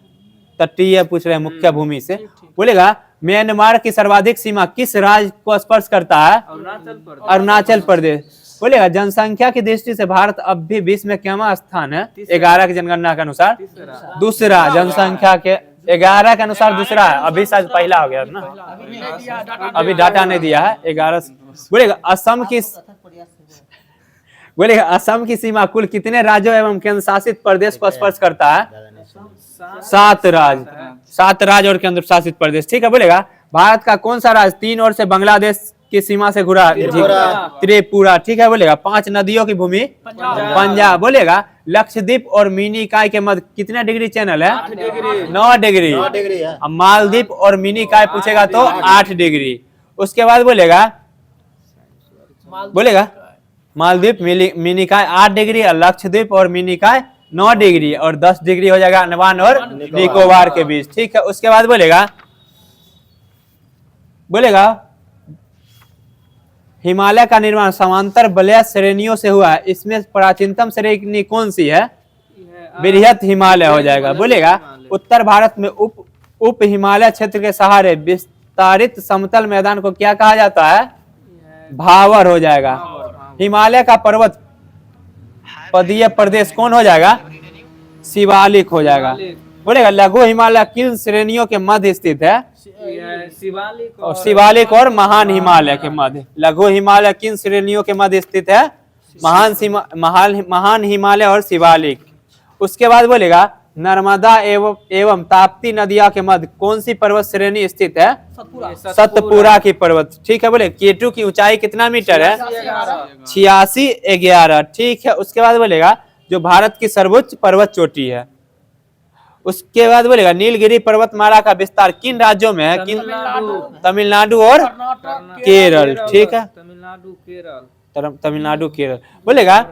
तटीय पूछ रहे हैं मुख्य भूमि से। बोलेगा म्यांमार की सर्वाधिक सीमा किस राज्य को स्पर्श करता है? अरुणाचल प्रदेश। अरुणाचल प्रदेश। बोलेगा जनसंख्या की दृष्टि से भारत अब भी विश्व में केवां स्थान है? 11 की जनगणना के अनुसार दूसरा। जनसंख्या के 11 के अनुसार दूसरा है, अभी शायद पहला हो गया ना, अभी डाटा नहीं दिया है। 11। बोलेगा असम की सीमा कुल कितने राज्यों एवं केंद्र शासित प्रदेश को स्पर्श करता है? 7 राज्य। 7 राज्य और केंद्र शासित प्रदेश। ठीक है, बोलेगा भारत का कौन सा राज्य 3 ओर से बांग्लादेश की सीमा से घुरा? त्रिपुरा। ठीक है, बोलेगा 5 नदियों की भूमि पंजाब। बोलेगा लक्षद्वीप और मिनी इकाई के मध्य कितने डिग्री चैनल है? 9 डिग्री। 9 डिग्री है। अब मालदीप और मिनी इकाई पूछेगा तो 8 डिग्री। उसके बाद बोलेगा मालदीप मिनी इकाई 8 डिग्री और लक्षद्वीप और मिनी इकाई 9 डिग्री और 10 डिग्री हो जाएगा अंडमान और निकोबार के बीच। ठीक है, उसके बाद बोलेगा हिमालय का निर्माण समांतर वलय श्रेणियों से हुआ है, इसमें प्राचीनतम श्रेणी कौन सी है? बृहत हिमालय हो जाएगा। बोलेगा उत्तर भारत में उप हिमालय क्षेत्र के सहारे विस्तारित समतल मैदान को क्या कहा जाता है? भावर हो जाएगा। हिमालय का पर्वत पदीय प्रदेश कौन हो जाएगा? शिवालिक हो जाएगा। बोलेगा लघु हिमालय किन श्रेणियों के मध्य स्थित है? शिवालिक और महान हिमालय के मध्य। लघु हिमालय किन श्रेणियों के मध्य स्थित है? महान हिमालय और शिवालिक। उसके बाद बोलेगा नर्मदा एवं ताप्ती नदियों के मध्य कौन सी पर्वत श्रेणी स्थित है? सतपुरा की पर्वत। ठीक है। बोले केटू की ऊंचाई कितना मीटर है? 8611। ठीक है। उसके बाद बोलेगा जो भारत की सर्वोच्च पर्वत चोटी है। उसके बाद बोलेगा नीलगिरी पर्वतमाला का विस्तार किन राज्यों में है? किन? तमिलनाडु और केरल। ठीक है। तमिलनाडु केरल। बोलेगा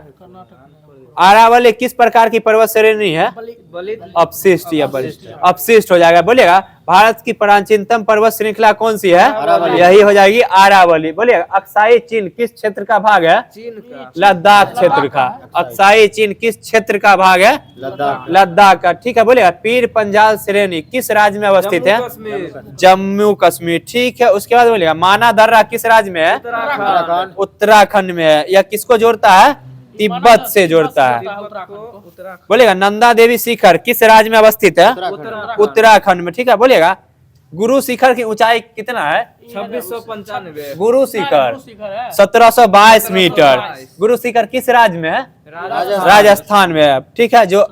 अरावली किस प्रकार की पर्वत श्रेणी है? अपशिष्ट या बलिष्ठ। अपशिष्ट हो जाएगा। बोलेगा भारत की प्राचीनतम पर्वत श्रृंखला कौन सी है? यही हो जाएगी अरावली। बोलेगा अक्साई चीन किस क्षेत्र का भाग है? लद्दाख क्षेत्र का। अक्साई चीन किस क्षेत्र का भाग है? लद्दाख का। ठीक है। बोलेगा पीर पंजाल श्रेणी किस राज्य में अवस्थित है? जम्मू कश्मीर। ठीक है। उसके बाद बोलेगा माना दर्रा किस राज्य में है? उत्तराखंड में है। यह किसको जोड़ता है? तिब्बत से जोड़ता है। बोलेगा नंदा देवी शिखर किस राज्य में अवस्थित है? उत्तराखंड में। ठीक है। बोलेगा गुरु शिखर की ऊंचाई कितना है? 2695। गुरु शिखर 1722 मीटर। गुरु शिखर किस राज्य में है? राजस्थान में है। ठीक है। जो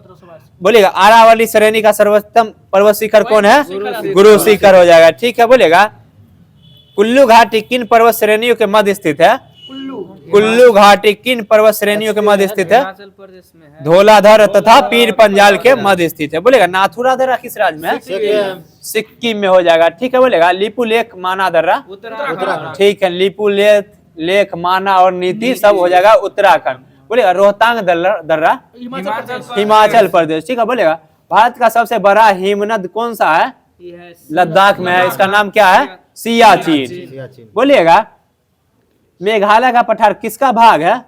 बोलेगा अरावली श्रेणी का सर्वोत्तम पर्वत शिखर कौन है? गुरु शिखर हो जाएगा। ठीक है। बोलेगा कुल्लू घाटी किन पर्वत श्रेणियों के मध्य स्थित है? कुल्लू घाटी किन पर्वत श्रेणियों के मध्य स्थित है? धौलाधर तथा पीर पंजाल के मध्य स्थित है। बोलेगा नाथुरा दर्रा किस राज्य में है? सिक्किम में हो जाएगा। ठीक है। बोलेगा लिपू लेक माना दर्रा। ठीक है। लिपू लेक माना और नीति सब हो जाएगा उत्तराखंड। बोलेगा रोहतांग दर्रा हिमाचल प्रदेश। ठीक है। बोलेगा भारत का सबसे बड़ा हिमनद कौन सा है? लद्दाख में है। इसका नाम क्या है? सियाचिन। बोलिएगा मेघालय का पठार किसका भाग है?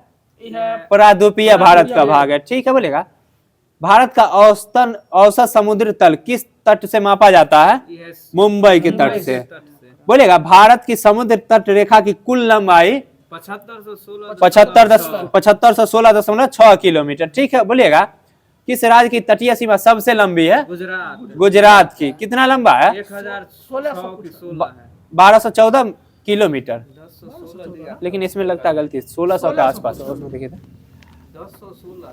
प्रायद्वीपीय भारत का भाग है। ठीक है। बोलेगा भारत का औसत समुद्र तल किस तट से मापा जाता है? मुंबई के तट से। बोलेगा भारत की समुद्र तट रेखा की कुल लंबाई 7516.6 किलोमीटर। ठीक है। बोलिएगा किस राज्य की तटीय सीमा सबसे लंबी है? गुजरात की। कितना लंबा है? 1214 किलोमीटर। लेकिन इसमें लगता है गलती 1600 के आसपास। देखिए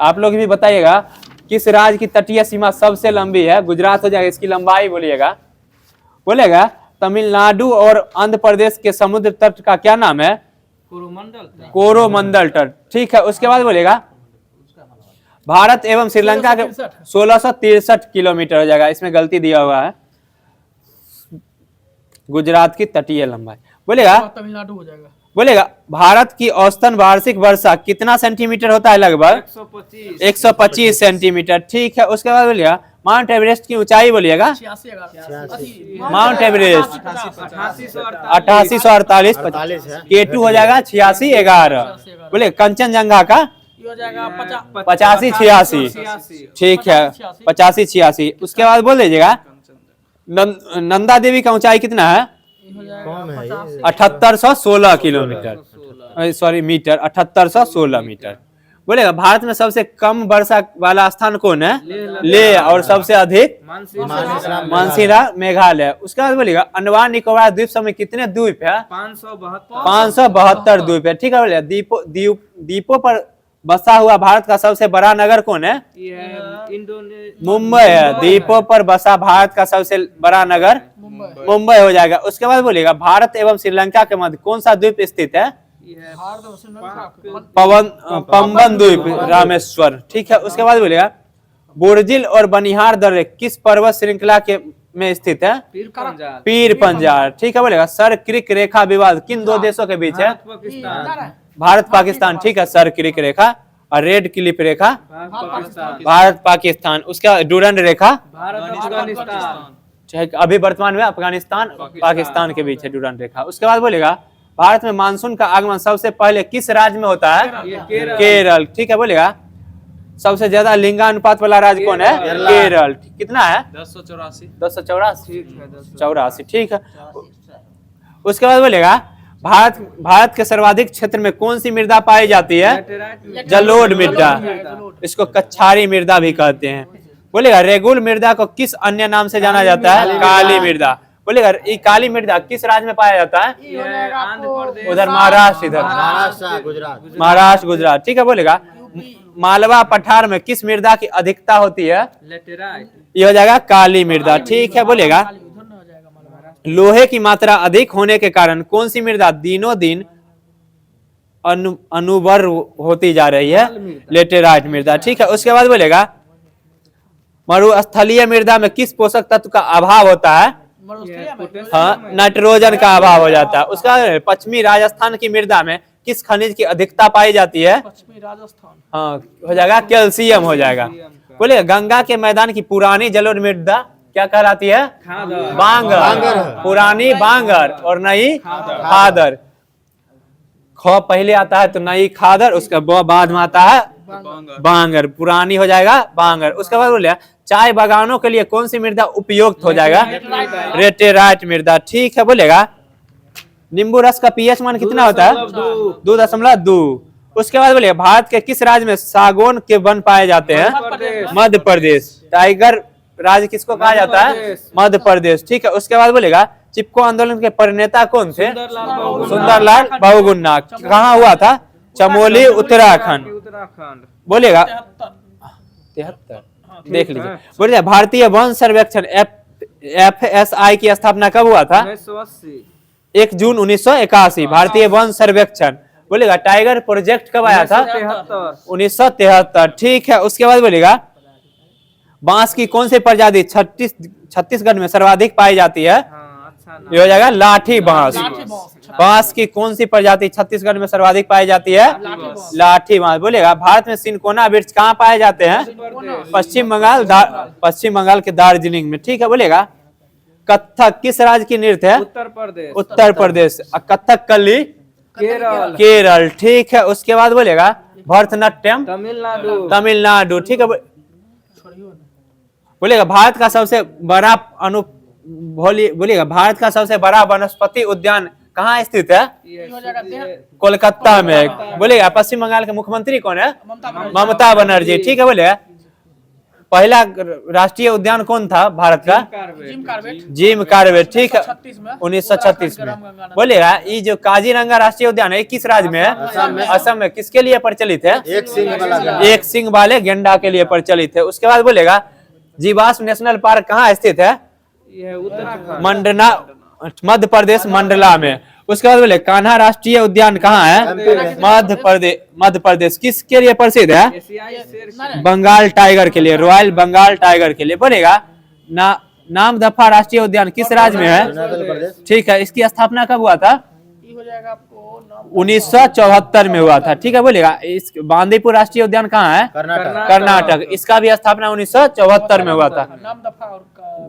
आप लोग भी बताइएगा किस राज्य की तटीय सीमा सबसे लंबी है? गुजरात हो जाएगा। इसकी लंबाई बोलिएगा। बोलेगा तमिलनाडु और आंध्र प्रदेश के समुद्र तट का क्या नाम है? कोरोमंडल तट। ठीक है। उसके बाद बोलेगा भारत एवं श्रीलंका के 1663 किलोमीटर हो जाएगा। इसमें गलती दिया हुआ है। गुजरात की तटीय लंबाई। बोलेगा तमिलनाडु हो जाएगा। बोलेगा भारत की औसतन वार्षिक वर्षा कितना सेंटीमीटर होता है? लगभग 125 सेंटीमीटर। ठीक है। उसके बाद बोलिएगा माउंट एवरेस्ट की ऊंचाई बोलिएगा। Mount Everest 8848। केटू हो जाएगा 8611। बोले कंचनजंगा का 8586। ठीक है। 8586। उसके बाद बोल दीजिएगा नंदा देवी का ऊंचाई कितना है? 7816 किलोमीटर। Sorry metre. 7816 मीटर। बोलेगा भारत में सबसे कम वर्षा वाला स्थान कौन है? लेह। और सबसे अधिक मानसीराम मेघालय। उसके बाद बोलेगा अंडमान निकोबार द्वीप समूह कितने द्वीप है? 572 द्वीप है। ठीक है। बोलेगा द्वीपों पर बसा हुआ भारत का सबसे बड़ा नगर कौन है? मुंबई है। द्वीपों पर बसा भारत का सबसे बड़ा नगर मुंबई हो जाएगा। उसके बाद बोलेगा भारत एवं श्रीलंका के मध्य कौन सा द्वीप स्थित है? पंबन द्वीप रामेश्वर। ठीक है। उसके बाद बोलेगा बोर्जिल और बनिहार दर्रे किस पर्वत श्रृंखला के में स्थित है? पीर पंजाल। ठीक है। बोलेगा सर क्रिक रेखा विवाद किन दो देशों के बीच है? भारत पाकिस्तान। ठीक है। सर क्रिक रेखा और रेड क्लिप रेखा भारत पाकिस्तान। उसका डूरंड रेखा अभी वर्तमान में अफगानिस्तान पाकिस्तान के बीच है डूरंड रेखा। उसके बाद बोलेगा भारत में मानसून का आगमन सबसे पहले किस राज्य में होता है? केरल। ठीक है, बोलेगा सबसे ज्यादा लिंगानुपात वाला राज्य कौन है? केरल। कितना है? 1084। ठीक है। उसके बाद बोलेगा भारत के सर्वाधिक क्षेत्र में कौन सी मृदा पाई जाती है? जलोढ़ मृदा। इसको कच्छारी मृदा भी कहते हैं। बोलेगा रेगुल मृदा को किस अन्य नाम से जाना जाता है? काली मृदा। बोलेगा ये काली मृदा किस राज्य में पाया जाता है? उधर महाराष्ट्र, इधर महाराष्ट्र गुजरात। ठीक है, बोलेगा मालवा पठार में किस मृदा की अधिकता होती है? ये हो जाएगा काली मृदा। ठीक है, बोलेगा लोहे की मात्रा अधिक होने के कारण कौन सी मृदा दिनों दिन अनुर्वर होती जा रही है? लेटेराइट मृदा। ठीक है, उसके बाद बोलेगा मरुस्थलीय मृदा में किस पोषक तत्व का अभाव होता है? हाँ, नाइट्रोजन का अभाव हो जाता है। उसका पश्चिमी राजस्थान की मृदा में किस खनिज की अधिकता पाई जाती है? पश्चिमी राजस्थान। हाँ, हो जाएगा कैल्शियम हो जाएगा। बोले गंगा के मैदान की पुरानी जलोढ़ मृदा क्या कहलाती है? बांगर। पुरानी बांगर और नई खादर। ख पहले आता है तो नई खादर, उसके बाद में आता है बांगर। पुरानी हो जाएगा बांगर। उसके बाद बोले चाय बागानों के लिए कौन सी मृदा उपयुक्त हो जाएगा? लेटेराइट मृदा। ठीक है, बोलेगा नींबू रस का पीएच मान कितना होता है? 2.2। उसके बाद बोलिए भारत के किस राज्य में सागौन के वन पाए जाते हैं? मध्य प्रदेश। टाइगर राज्य किसको कहा जाता है? मध्य प्रदेश। ठीक है, उसके बाद बोलेगा चिपको आंदोलन के प्रणेता कौन थे? सुंदरलाल बहुगुणा। कहाँ हुआ था? चमोली, उत्तराखंड। बोलेगा 73। देख लीजिए। बोलिए भारतीय वन सर्वेक्षण FSI की स्थापना कब हुआ था? 1 जून 1981। भारतीय वन सर्वेक्षण। बोलेगा टाइगर प्रोजेक्ट कब आया था? 1973। ठीक है, उसके बाद बोलेगा बांस की कौन सी प्रजाति छत्तीसगढ़ में सर्वाधिक पाई जाती है? ये हो जाएगा लाठी बांस। बांस की कौन सी प्रजाति छत्तीसगढ़ में सर्वाधिक पाई जाती है? लाठी बांस। बोलेगा भारत में सिनकोना वृक्ष कहाँ पाए जाते हैं? पश्चिम बंगाल के दार्जिलिंग में। ठीक है, बोलेगा कथक किस राज्य की नृत्य है? उत्तर प्रदेश। कथकली केरल। ठीक है, उसके बाद बोलेगा भरतनाट्यम तमिलनाडु। ठीक है, बोलेगा भारत का सबसे बड़ा बोलिएगा भारत का सबसे बड़ा वनस्पति उद्यान कहाँ स्थित है? कोलकाता में। बोलेगा पश्चिम बंगाल के मुख्यमंत्री कौन है? ममता बनर्जी। ठीक है, बोलेगा पहला राष्ट्रीय उद्यान कौन था भारत का? Jim Corbett. ठीक है, 1936 में। बोलेगा ये जो काजीरंगा राष्ट्रीय उद्यान है किस राज्य में है? असम में। किसके लिए प्रचलित है? एक सिंग वाले गेंडा के लिए प्रचलित है। उसके बाद बोलेगा जीवाश्म नेशनल पार्क कहाँ स्थित है? मंडना, मध्य प्रदेश, मंडला में। उसके बाद बोले कान्हा राष्ट्रीय उद्यान कहाँ है? मध्य प्रदेश। किसके लिए प्रसिद्ध है? बंगाल टाइगर के लिए, रॉयल बंगाल टाइगर के लिए। बोलेगा नामदफा राष्ट्रीय उद्यान किस राज्य में है? ठीक है, इसकी स्थापना कब हुआ था? 1974 में हुआ था। ठीक है, बोलेगा इस बांदीपुर राष्ट्रीय उद्यान कहाँ है? कर्नाटक। इसका भी स्थापना 1974 में हुआ था।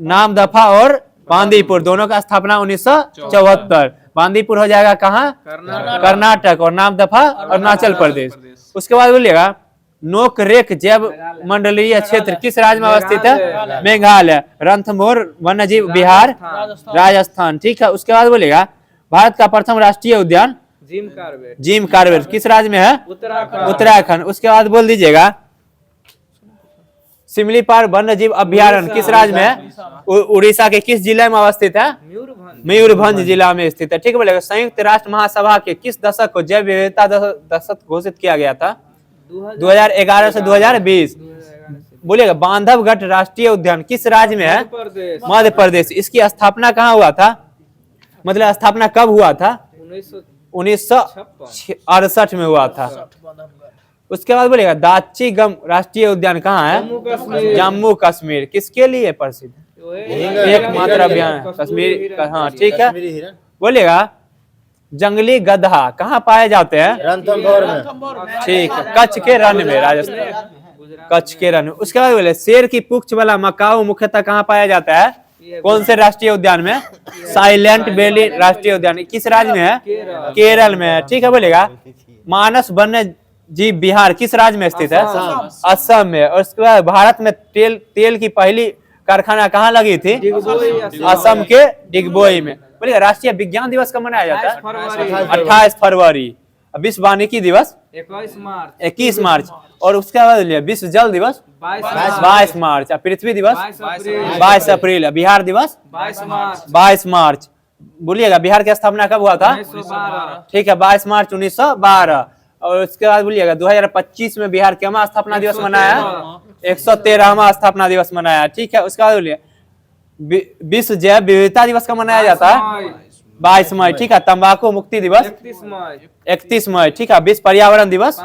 नामदफा और बांदीपुर दोनों का स्थापना 1974। बांदीपुर हो जाएगा कहाँ? कर्नाटक। और नामदफा अरुणाचल प्रदेश। उसके बाद बोलिएगा नोक रेक जैव मंडलीय क्षेत्र किस राज्य में अवस्थित है? मेघालय। रणथंभौर वन्यजीव विहार राजस्थान। ठीक है, उसके बाद बोलिएगा भारत का प्रथम राष्ट्रीय उद्यान जिम कार्बेट किस राज्य में है? उत्तराखंड। उसके बाद बोल दीजिएगा सिमलीपाल वन्यजीव अभ्यारण्य किस राज्य में है? उड़ीसा के किस जिले में अवस्थित है? मयूरभंज जिला में स्थित है। ठीक है, बोलेगा संयुक्त राष्ट्र महासभा के किस दशक को जैव विविधता दशक घोषित किया गया था? 2011 से 2020। बोलेगा बांधवगढ़ राष्ट्रीय उद्यान किस राज्य में है? मध्य प्रदेश। इसकी स्थापना कहाँ हुआ था? मतलब स्थापना कब हुआ था? 1968 में हुआ था। उसके बाद बोलेगा दाची गम राष्ट्रीय उद्यान कहाँ है? जम्मू कश्मीर। किसके लिए प्रसिद्ध? एकमात्र अभियान कश्मीर। हाँ, ठीक है, बोलेगा जंगली गधा कहाँ पाए जाते हैं? रणथंभौर में। ठीक है, कच्छ के रण में, राजस्थान। कच्छ के रण में। उसके बाद बोले शेर की पुच्छ वाला मकाऊ मुख्यतः कहाँ पाया जाता है? कौन से राष्ट्रीय उद्यान में? साइलेंट वैली राष्ट्रीय उद्यान किस राज्य में है? केरल में है। ठीक है, बोलेगा मानस वन्य जीव विहार किस राज्य में स्थित है? असम में। और उसके बाद भारत में तेल की पहली कारखाना कहाँ लगी थी? असम के डिगबोई में। बोलिए राष्ट्रीय विज्ञान दिवस कब मनाया जाता है? 28 फरवरी। विश्व वानिकी दिवस 21 मार्च। और उसके बाद विश्व जल दिवस 22 मार्च। पृथ्वी दिवस 22 अप्रैल। बिहार दिवस 22 मार्च। बोलिएगा बिहार की स्थापना कब हुआ था? ठीक है, 22 मार्च 1912। और उसके बाद बोलिएगा 2025 में बिहार क्या स्थापना दिवस मनाया? 113वां स्थापना दिवस मनाया। ठीक है, उसके बाद बोलिए विश्व जैव विविधता दिवस कब मनाया जाता है? 22 मई। ठीक है, तंबाकू मुक्ति दिवस 31 मई। ठीक है, विश्व पर्यावरण दिवस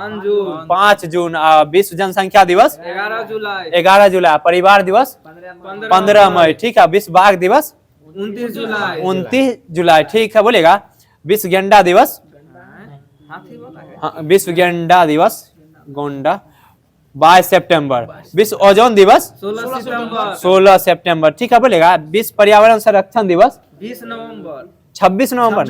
5 जून। विश्व जनसंख्या दिवस 11 जुलाई। परिवार दिवस 15 मई। ठीक है, विश्व बाघ दिवस 29 जुलाई। ठीक है, बोलेगा विश्व गेंडा दिवस, विश्व गेंडा दिवस गोंडा 22 सितंबर। विश्व ओजोन दिवस 16 सितंबर। ठीक है, बोलेगा विश्व पर्यावरण संरक्षण दिवस 26 नवंबर।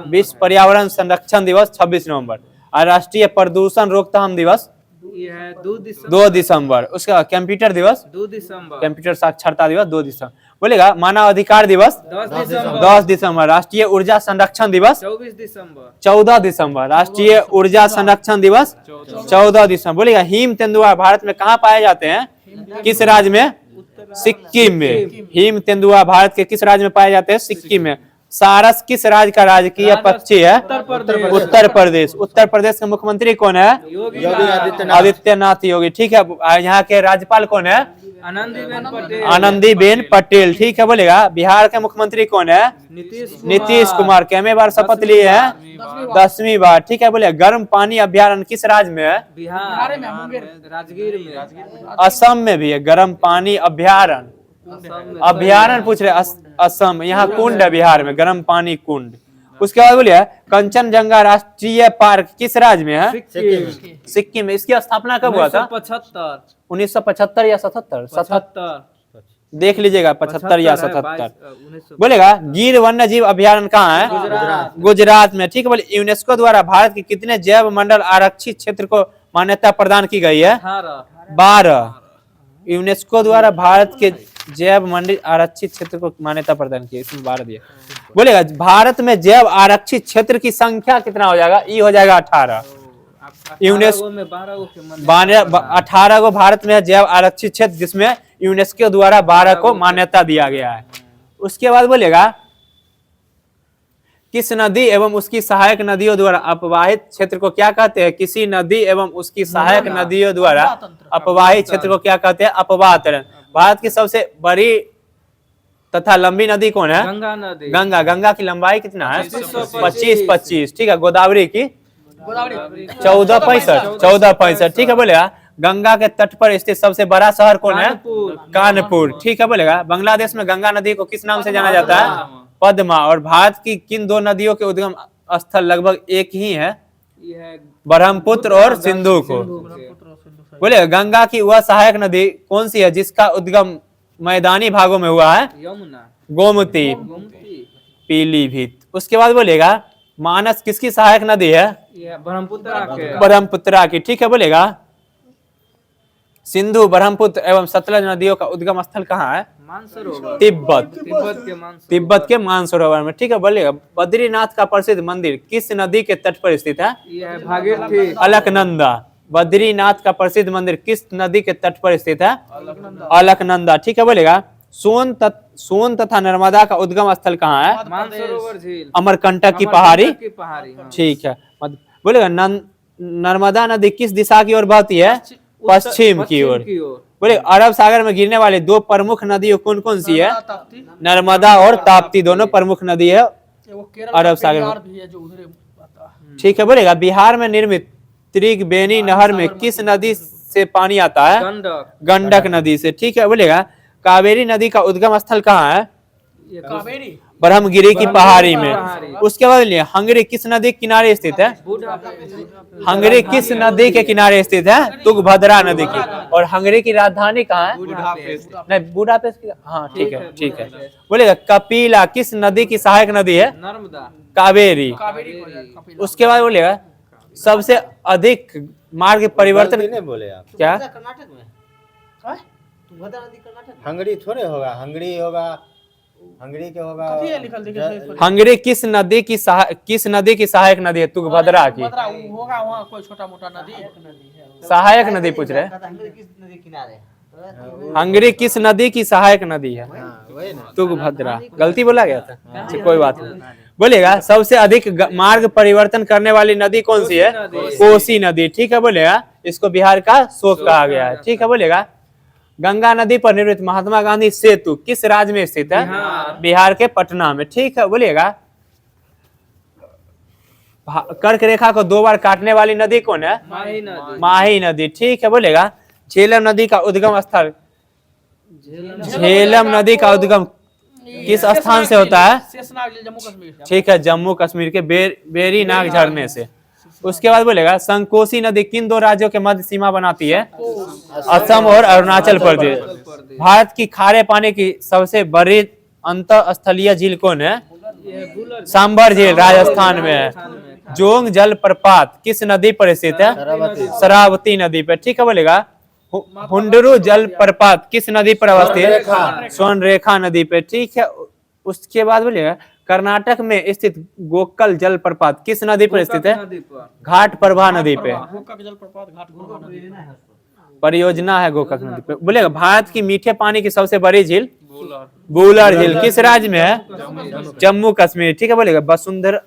विश्व पर्यावरण संरक्षण दिवस 26 नवंबर। और राष्ट्रीय प्रदूषण रोकथाम दिवस 2 दिसंबर। उसका कंप्यूटर दिवस 2 दिसंबर। कंप्यूटर साक्षरता दिवस 2 दिसंबर। बोलेगा मानव अधिकार दिवस 10 दिसंबर। राष्ट्रीय ऊर्जा संरक्षण दिवस 14 दिसंबर। राष्ट्रीय ऊर्जा संरक्षण दिवस 14 दिसंबर। बोलेगा हिम तेंदुआ भारत में कहाँ पाए जाते हैं? किस राज्य में? सिक्किम में। हिम तेंदुआ भारत के किस राज्य में पाए जाते हैं? सिक्किम में। सारस किस राज्य का राजकीय पक्षी है? उत्तर प्रदेश। उत्तर प्रदेश के मुख्यमंत्री कौन है? आदित्यनाथ योगी। ठीक है, यहाँ के राज्यपाल कौन है? आनंदीबेन पटेल। ठीक है, बोलेगा बिहार के मुख्यमंत्री कौन है? नीतीश कुमार। कैमे बार शपथ लिए हैं? 10वीं बार। ठीक है, बोले गर्म पानी अभ्यारण्य किस राज्य में है? बिहार में राजगीर में। असम में भी है गर्म पानी अभ्यारण्य। अभ्यारण्य पूछ रहे असम। यहाँ कुंड है बिहार में, गर्म पानी कुंड। उसके बाद बोलिए कंचनजंगा राष्ट्रीय पार्क किस राज्य में है? सिक्किम में। इसकी स्थापना कब हुआ था? 1975 या 77? देख लीजिएगा 75 या 77। बोलेगा गिर वन्य जीव अभ्यारण्य कहाँ है? गुजरात में। ठीक है, बोले यूनेस्को द्वारा भारत के कितने जैव मंडल आरक्षित क्षेत्र को मान्यता प्रदान की गई है? 12। यूनेस्को द्वारा भारत के जैव मंडल आरक्षित क्षेत्र को मान्यता प्रदान की, इसमें 12 दिया। बोलेगा भारत में जैव आरक्षित क्षेत्र की संख्या कितना हो जाएगा? ई हो जाएगा 18। यूनेस्को में 18 को भारत में जैव आरक्षित क्षेत्र, जिसमें यूनेस्को द्वारा 12 को मान्यता दिया गया है। उसके बाद बोलेगा किस नदी एवं उसकी सहायक नदियों द्वारा अपवाहित क्षेत्र को क्या कहते हैं? किसी नदी एवं उसकी सहायक नदियों द्वारा अपवाहित क्षेत्र को क्या कहते हैं? अपवाह तंत्र। भारत की सबसे बड़ी तथा लंबी नदी कौन है? गंगा नदी। गंगा की लंबाई कितना है? 25। ठीक है, गोदावरी की 1465। ठीक है, बोलेगा गंगा के तट पर स्थित सबसे बड़ा शहर कौन है? कानपुर। ठीक है, बोलेगा बांग्लादेश में गंगा नदी को किस नाम से जाना जाता है? पद्मा। और भारत की किन 2 नदियों के उद्गम स्थल लगभग एक ही है? ब्रह्मपुत्र और सिंधु को। बोले गंगा की वह सहायक नदी कौन सी है जिसका उद्गम मैदानी भागों में हुआ है? गोमती। पीलीभीत। उसके बाद बोलेगा मानस किसकी सहायक नदी है? ब्रह्मपुत्र की। ठीक है, बोलेगा सिंधु, ब्रह्मपुत्र एवं सतलज नदियों का उद्गम स्थल कहाँ है? तिब्बत के मानसरोवर में। ठीक है, बोलेगा बद्रीनाथ का प्रसिद्ध मंदिर किस नदी के तट पर स्थित है? अलकनंदा। बद्रीनाथ का प्रसिद्ध मंदिर किस नदी के तट पर स्थित है? अलकनंदा। ठीक है, बोलेगा सोन तथा नर्मदा का उद्गम स्थल कहाँ है? मानसरोवर झील, अमरकंटक की पहाड़ी। ठीक है, बोलेगा नर्मदा नदी किस दिशा की ओर बहती है? पश्चिम की ओर। बोले अरब सागर में गिरने वाली 2 प्रमुख नदियों कौन कौन सी है? नर्मदा और ताप्ती, दोनों प्रमुख नदी है अरब सागर में। ठीक है, बोलेगा बिहार में निर्मित त्रिवेणी नहर में किस नदी से पानी आता है? गंडक नदी से। ठीक है, बोलेगा कावेरी नदी का उद्गम स्थल कहाँ है? ब्रह्मगिरी की पहाड़ी में। उसके बाद बोलिए हंगरी किस नदी के किनारे स्थित है? हंगरी किस नदी के किनारे स्थित है? तुंगभद्रा नदी की। और हंगरी की राजधानी कहाँ है? नहीं, बुडापेस्ट की। हाँ ठीक है, ठीक है। बोलेगा कपिला किस नदी की सहायक नदी है? नर्मदा। कावेरी। कावेरी। उसके बाद बोलेगा सबसे अधिक मार्ग परिवर्तन नहीं बोले आप। क्या? कर्नाटक में हाँ? तुंगभद्रा नदी कर्नाटक में हंगरी थोड़े होगा, हंगरी होगा, हंगरी के होगा। कथी है लिखल देखिए सही थोड़ी। हंगरी किस नदी की सहायक नदी है? तुंगभद्रा की। तुंगभद्रा वो होगा वहाँ कोई छोटा मोटा नदी। सहायक नदी पूछ रहे हैं। कहता हंगरी किस नदी के किनारे है? हंगरी किस नदी की सहायक नदी है? हाँ, वही ना। तुंगभद्रा। गलती बोला गया था, अच्छा, कोई बात नहीं। बोलेगा सबसे अधिक मार्ग परिवर्तन करने वाली नदी कौन सी है? कोसी नदी। ठीक है, बोलेगा इसको बिहार का शोक कहा गया है। ठीक है, बोलेगा गंगा नदी पर निर्मित महात्मा गांधी सेतु किस राज्य में स्थित है? बिहार के पटना में। ठीक है, बोलिएगा कर्क रेखा को 2 बार काटने वाली नदी कौन है? माही नदी। माही नदी। ठीक है, बोलेगा झेलम नदी का उद्गम स्थल, झेलम नदी का उद्गम किस स्थान से होता है? शेषनाग जम्मू कश्मीर। ठीक है, जम्मू कश्मीर के बेरी नाग झरने से। उसके बाद बोलेगा संकोसी नदी किन 2 राज्यों के मध्य सीमा बनाती है? असम और अरुणाचल प्रदेश। भारत की खारे पानी की सबसे बड़ी अंतःस्थलीय झील कौन है? सांबर झील राजस्थान में है। जोंग जलप्रपात किस नदी पर स्थित है? शरावती नदी पर। ठीक है, बोलेगा हुंडरू जलप्रपात किस नदी पर अवस्थित? स्वर्णरेखा नदी पे। ठीक है, उसके बाद बोलिएगा कर्नाटक में स्थित गोकल जलप्रपात किस नदी पर स्थित है? घाट प्रभा नदी पे। गोकाक जलप्रपात घाट प्रभा नदी। परियोजना है गोकाक नदी पे। बोलेगा भारत की मीठे पानी की सबसे बड़ी झील बूलर झील किस राज्य में है? जम्मू कश्मीर। ठीक है, बोलेगा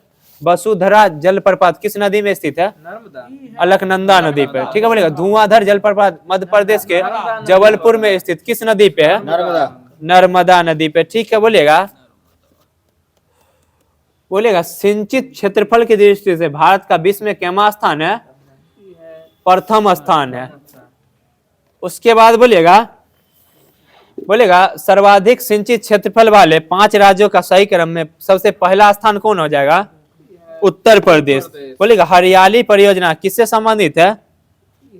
वसुधरा जलप्रपात किस नदी में स्थित है? नर्मदा। अलकनंदा नदी पे। ठीक है, बोलेगा धुआंधार जलप्रपात मध्य प्रदेश के जबलपुर में स्थित किस नदी पे है? नर्मदा। नर्मदा नदी पे। ठीक है, बोलेगा सिंचित क्षेत्रफल की दृष्टि से भारत का विश्व में केमा स्थान है? प्रथम स्थान है। उसके बाद बोलेगा सर्वाधिक सिंचित क्षेत्रफल वाले 5 राज्यों का सही क्रम में सबसे पहला स्थान कौन हो जाएगा? उत्तर प्रदेश। बोलेगा हरियाली परियोजना किससे संबंधित है?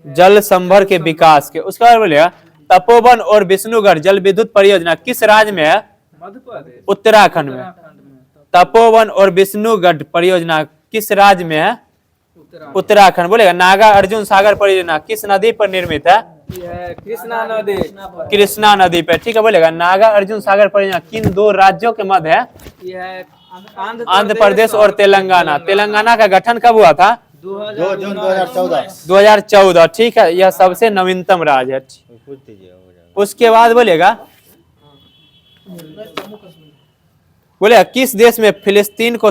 जल संभर के विकास के। उसके बाद बोलेगा तपोवन और विष्णुगढ़ जल विद्युत परियोजना किस राज्य में है? मध्य प्रदेश। उत्तराखंड में। तपोवन और विष्णुगढ़ परियोजना किस राज्य में है? उत्तराखंड। बोलेगा नागा अर्जुन सागर परियोजना किस नदी पर निर्मित है? कृष्णा नदी। कृष्णा नदी पे। ठीक है, बोलेगा नागा अर्जुन सागर परियोजना किन 2 राज्यों के मध्य है? आंध्र प्रदेश और तेलंगाना। तेलंगाना का गठन कब हुआ था? 2 जून 2014। 2014। ठीक है, यह सबसे नवीनतम राज्य है। पूछ दीजिए, हो जाएगा। उसके बाद बोलेगा किस देश ने फिलिस्तीन को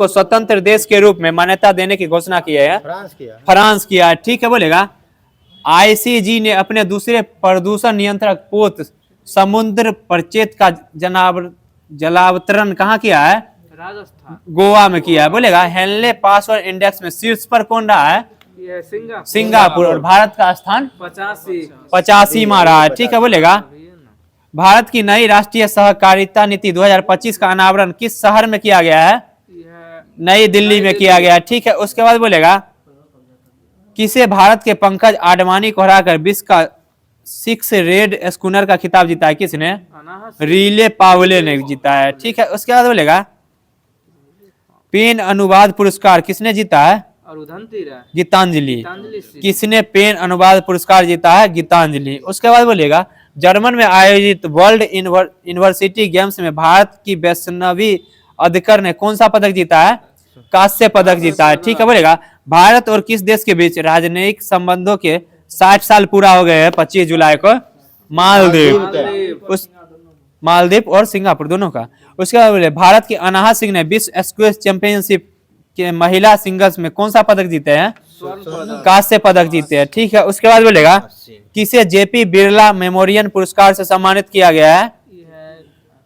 स्वतंत्र देश के रूप में मान्यता देने की घोषणा की है? फ्रांस किया है। ठीक है, बोलेगा आईसीजी ने अपने दूसरे प्रदूषण नियंत्रक पोत समुद्र प्रचेत का जलावतरण कहाँ किया है? राजस्थान। गोवा में किया है। बोलेगा हेनले पासवर्ड इंडेक्स में शीर्ष पर कौन रहा है? सिंगापुर। और भारत का स्थान 85वां रहा है। ठीक है, बोलेगा भारत की नई राष्ट्रीय सहकारिता नीति 2025 का अनावरण किस शहर में किया गया है? नई दिल्ली में किया गया है। ठीक है, उसके बाद बोलेगा किसे भारत के पंकज आडवाणी को हराकर विश्व का 6 रेड स्कूनर का खिताब जीता है? किसने? रीले पावले ने जीता है। ठीक है, उसके बाद बोलेगा पेन अनुवाद पुरस्कार किसने जीता है? गीतांजलि। किसने पेन अनुवाद पुरस्कार जीता है? गीतांजलि। उसके बाद बोलेगा जर्मन में आयोजित वर्ल्ड यूनिवर्सिटी गेम्स में भारत की वैष्णवी अधिकर ने कौन सा पदक जीता है? कांस्य पदक जीता है। ठीक है, बोलेगा भारत और किस देश के बीच राजनयिक संबंधों के 60 साल पूरा हो गए हैं 25 जुलाई को? मालदीव और सिंगापुर दोनों का। उसके बाद बोले भारत की अनाहा सिंह ने विश्व स्क्वैश चैंपियनशिप के महिला सिंगल्स में कौन सा पदक जीते हैं? कांस्य पदक जीते हैं। ठीक है, उसके बाद बोलेगा किसे जेपी बिरला मेमोरियल पुरस्कार से सम्मानित किया गया है?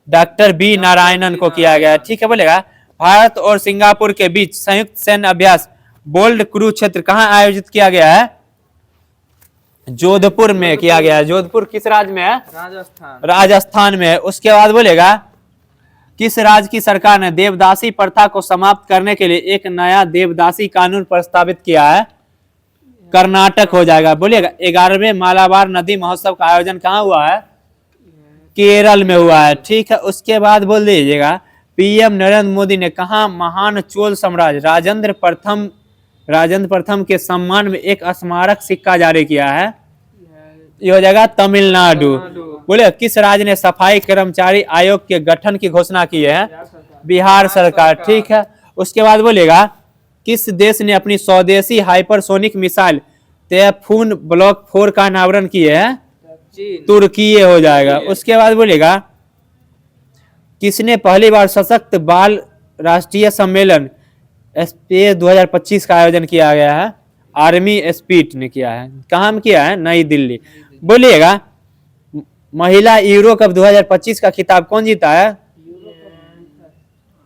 डॉक्टर बी नारायणन को किया गया है। ठीक है, बोलेगा भारत और सिंगापुर के बीच संयुक्त सैन्य अभ्यास बोल्ड कुरुक्षेत्र कहाँ आयोजित किया गया है? जोधपुर में किया गया है। जोधपुर किस राज्य में है? राजस्थान। राजस्थान में है। उसके बाद बोलेगा किस राज्य की सरकार ने देवदासी प्रथा को समाप्त करने के लिए एक नया देवदासी कानून प्रस्तावित किया है? कर्नाटक हो जाएगा। बोलिएगा 11वें मालाबार नदी महोत्सव का आयोजन कहाँ हुआ है? केरल में हुआ है। ठीक है, उसके बाद बोल दीजिएगा पीएम नरेंद्र मोदी ने कहा महान चोल साम्राज्य राजेंद्र प्रथम के सम्मान में एक स्मारक सिक्का जारी किया है? ये हो जाएगा तमिलनाडु। बोले किस राज्य ने सफाई कर्मचारी आयोग के गठन की घोषणा की है? बिहार सरकार। ठीक है, उसके बाद बोलेगा किस देश ने अपनी स्वदेशी हाइपरसोनिक मिसाइल तैफून ब्लॉक 4 का अनावरण किया है? चीन। तुर्की हो जाएगा। उसके बाद बोलेगा किसने पहली बार सशक्त बाल राष्ट्रीय सम्मेलन स्पेस 2025 का आयोजन किया गया है? आर्मी स्पीट ने किया है। कहाँ में किया है? नई दिल्ली। बोलिएगा महिला यूरो कप 2025 का खिताब कौन जीता है?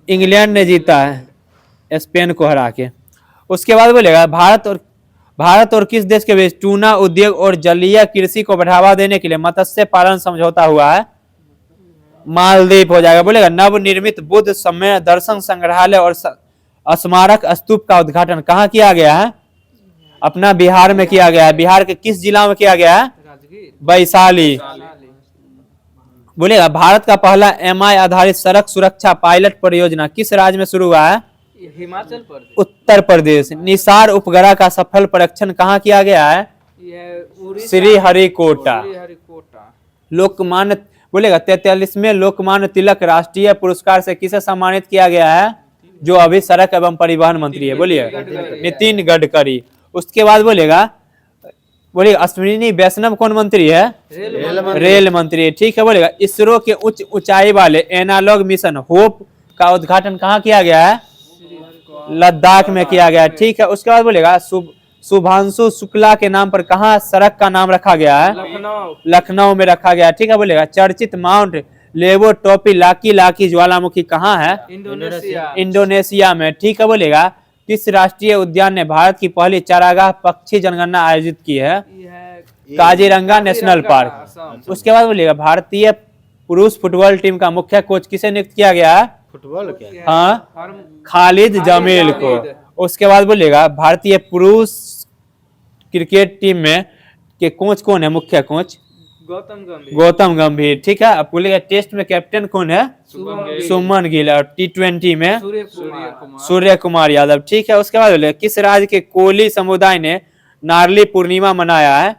इंग्लैंड ने जीता है स्पेन को हरा के। उसके बाद बोलेगा भारत और किस देश के बीच टूना उद्योग और जलीय कृषि को बढ़ावा देने के लिए मत्स्य पालन समझौता हुआ है? मालदीव हो जाएगा। बोलेगा नवनिर्मित बुद्ध समय दर्शन संग्रहालय और स्मारक स्तूप का उद्घाटन कहाँ किया गया है? अपना बिहार में किया गया है। बिहार के किस जिला में किया गया है? राजगीर। वैशाली। बोलेगा भारत का पहला एमआई आधारित सड़क सुरक्षा पायलट परियोजना किस राज्य में शुरू हुआ है? हिमाचल प्रदेश। उत्तर प्रदेश। निसार उपग्रह का सफल परीक्षण कहाँ किया गया है? श्रीहरिकोटा। लोकमान्य बोलेगा 43वें लोकमान्य तिलक राष्ट्रीय पुरस्कार से किसे सम्मानित किया गया है? जो अभी सड़क एवं परिवहन मंत्री है। बोलिए नितिन गडकरी। उसके बाद बोलेगा अश्विनी वैष्णव कौन मंत्री है? रेल मंत्री। ठीक है, बोलेगा इसरो के उच्च ऊंचाई वाले एनालॉग मिशन होप का उद्घाटन कहाँ किया गया है? लद्दाख में किया गया है। ठीक है, उसके बाद बोलेगा शुभांशु शुक्ला के नाम पर कहाँ सड़क का नाम रखा गया है? लखनऊ में रखा गया है। ठीक है, बोलेगा चर्चित माउंट लेवो टोपी लाकी ज्वालामुखी कहाँ है? इंडोनेशिया में। ठीक है, बोलेगा किस राष्ट्रीय उद्यान ने भारत की पहली चारागाह पक्षी जनगणना आयोजित की है? Kaziranga national park. उसके बाद बोलिएगा भारतीय पुरुष फुटबॉल टीम का मुख्य कोच किसे नियुक्त किया गया है? फुटबॉल क्या? हाँ, खालिद जमील को। उसके बाद बोलिएगा भारतीय पुरुष क्रिकेट टीम में के कोच कौन है? मुख्य कोच गौतम गंभीर। ठीक है, अब बोलिएगा टेस्ट में कैप्टन कौन है? सुमन गिल। और टी20 में सूर्य कुमार यादव। ठीक है, उसके बाद बोलिएगा किस राज्य के कोली समुदाय ने नारली पूर्णिमा मनाया है?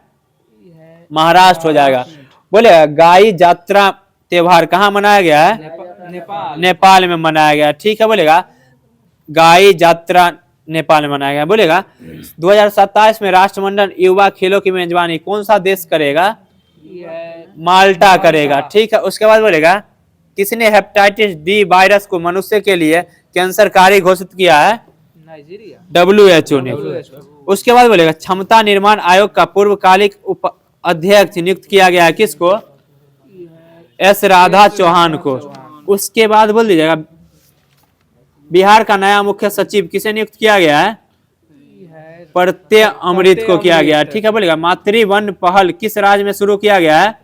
महाराष्ट्र हो जाएगा। बोले गाई यात्रा त्योहार कहाँ मनाया गया है? नेपाल में मनाया गया। ठीक है, बोलेगा गाई यात्रा नेपाल में मनाया गया। बोलेगा 2027 में राष्ट्रमंडल युवा खेलों की मेजबानी कौन सा देश करेगा? माल्टा करेगा। ठीक है, उसके बाद बोलेगा किसने हेपेटाइटिस डी वायरस को मनुष्य के लिए कैंसरकारी घोषित किया है? WHO ने। उसके बाद बोलेगा क्षमता निर्माण आयोग का पूर्वकालिक अध्यक्ष नियुक्त किया गया है किसको? एस राधा चौहान को। उसके बाद बोल दीजिएगा बिहार का नया मुख्य सचिव किसे नियुक्त किया गया है? प्रत्यय अमृत को किया गया है। ठीक है, बोलेगा मातृ वन पहल किस राज्य में शुरू किया गया है?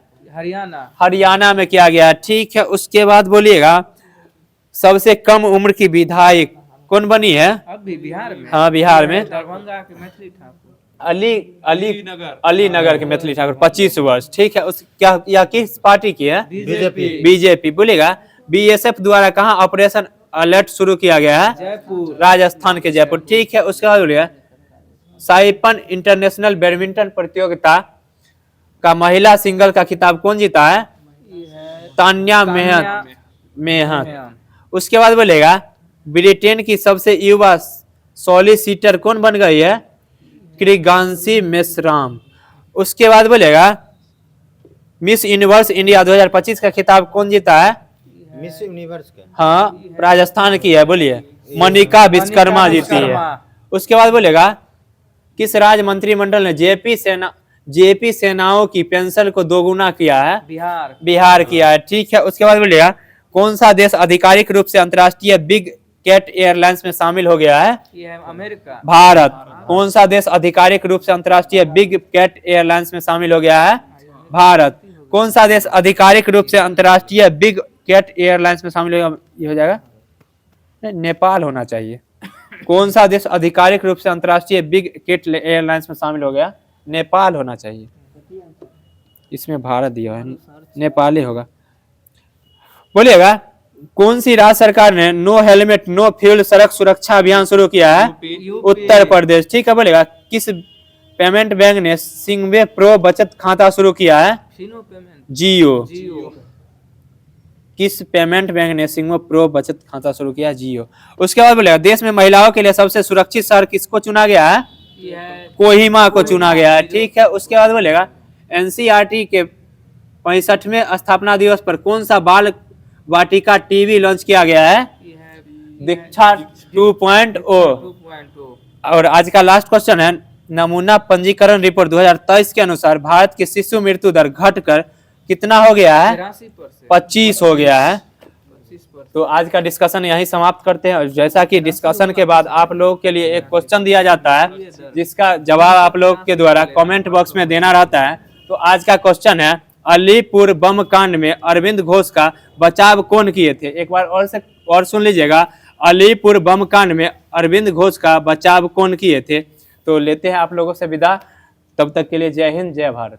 हरियाणा में किया गया है। ठीक है, उसके बाद बोलिएगा सबसे कम उम्र की विधायक कौन बनी है? अभी बिहार में। हाँ, बिहार में दरभंगा के मैथिली ठाकुर। अली नगर के मैथिली ठाकुर 25 वर्ष। ठीक है, उस क्या यह किस पार्टी की है? बीजेपी। बोलेगा बीएसएफ द्वारा कहाँ ऑपरेशन अलर्ट शुरू किया गया है? जयपुर। राजस्थान के जयपुर। ठीक है, उसके बाद बोलिएगा साइपन इंटरनेशनल बैडमिंटन प्रतियोगिता का महिला सिंगल का खिताब कौन जीता है? तान्या मेहत। उसके बाद बोलेगा ब्रिटेन की सबसे युवा सॉलिसिटर कौन बन गई है? क्रिगांसी मेसराम। उसके बाद बोलेगा मिस यूनिवर्स इंडिया 2025 का खिताब कौन जीता है? मिस यूनिवर्स का? हाँ, राजस्थान की है। बोलिए मनिका विश्वकर्मा जीती है। उसके बाद बोलेगा किस राज्य मंत्रिमंडल ने जेपी सेनाओं की पेंशन को दोगुना किया है? बिहार किया है। ठीक है, उसके बाद बोलेगा कौन सा देश आधिकारिक रूप से अंतर्राष्ट्रीय बिग कैट एयरलाइंस में शामिल हो गया है? ये है अमेरिका। भारत। कौन सा देश आधिकारिक रूप से अंतर्राष्ट्रीय बिग कैट एयरलाइंस में शामिल हो गया है? भारत। कौन सा देश आधिकारिक रूप से अंतर्राष्ट्रीय बिग कैट एयरलाइंस में शामिल होगा? ये हो जाएगा नहीं, नेपाल होना चाहिए। कौन सा देश आधिकारिक रूप से अंतर्राष्ट्रीय बिग कैट एयरलाइंस में शामिल हो गया? नेपाल होना चाहिए। इसमें भारत दिया है, नेपाल ही होगा। बोलिएगा, कौन सी राज्य सरकार ने नो हेलमेट नो फ्यूल सड़क सुरक्षा अभियान शुरू किया है? उत्तर प्रदेश। ठीक है, बोलेगा किस पेमेंट बैंक ने सिंगवे प्रो बचत खाता शुरू किया है? फिनो पेमेंट। जियो। जियो। किस पेमेंट बैंक ने सिंगवे प्रो बचत खाता शुरू किया? जियो। उसके बाद बोलेगा देश में महिलाओं के लिए सबसे सुरक्षित शहर किसको चुना गया है? ये है कोहिमा को चुना गया है। ठीक है, उसके बाद बोलेगा एनसीईआरटी के 65वें स्थापना दिवस पर कौन सा बाल वाटिका टीवी लॉन्च किया गया है? ये है दीक्षा 2.0। 2.0। और आज का लास्ट क्वेश्चन है, नमूना पंजीकरण रिपोर्ट 2023 के अनुसार भारत की शिशु मृत्यु दर घटकर कितना हो गया है? 83%। 25 हो गया है। 25%। तो आज का डिस्कशन यहीं समाप्त करते हैं। और जैसा कि डिस्कशन के बाद आप लोगों के लिए एक क्वेश्चन दिया जाता है जिसका जवाब आप लोग के द्वारा कमेंट बॉक्स में देना रहता है। तो आज का क्वेश्चन है, अलीपुर बम कांड में अरविंद घोष का बचाव कौन किए थे? एक बार और सुन लीजिएगा, अलीपुर बम कांड में अरविंद घोष का बचाव कौन किए थे? तो लेते हैं आप लोगों से विदा, तब तक के लिए जय हिंद जय भारत।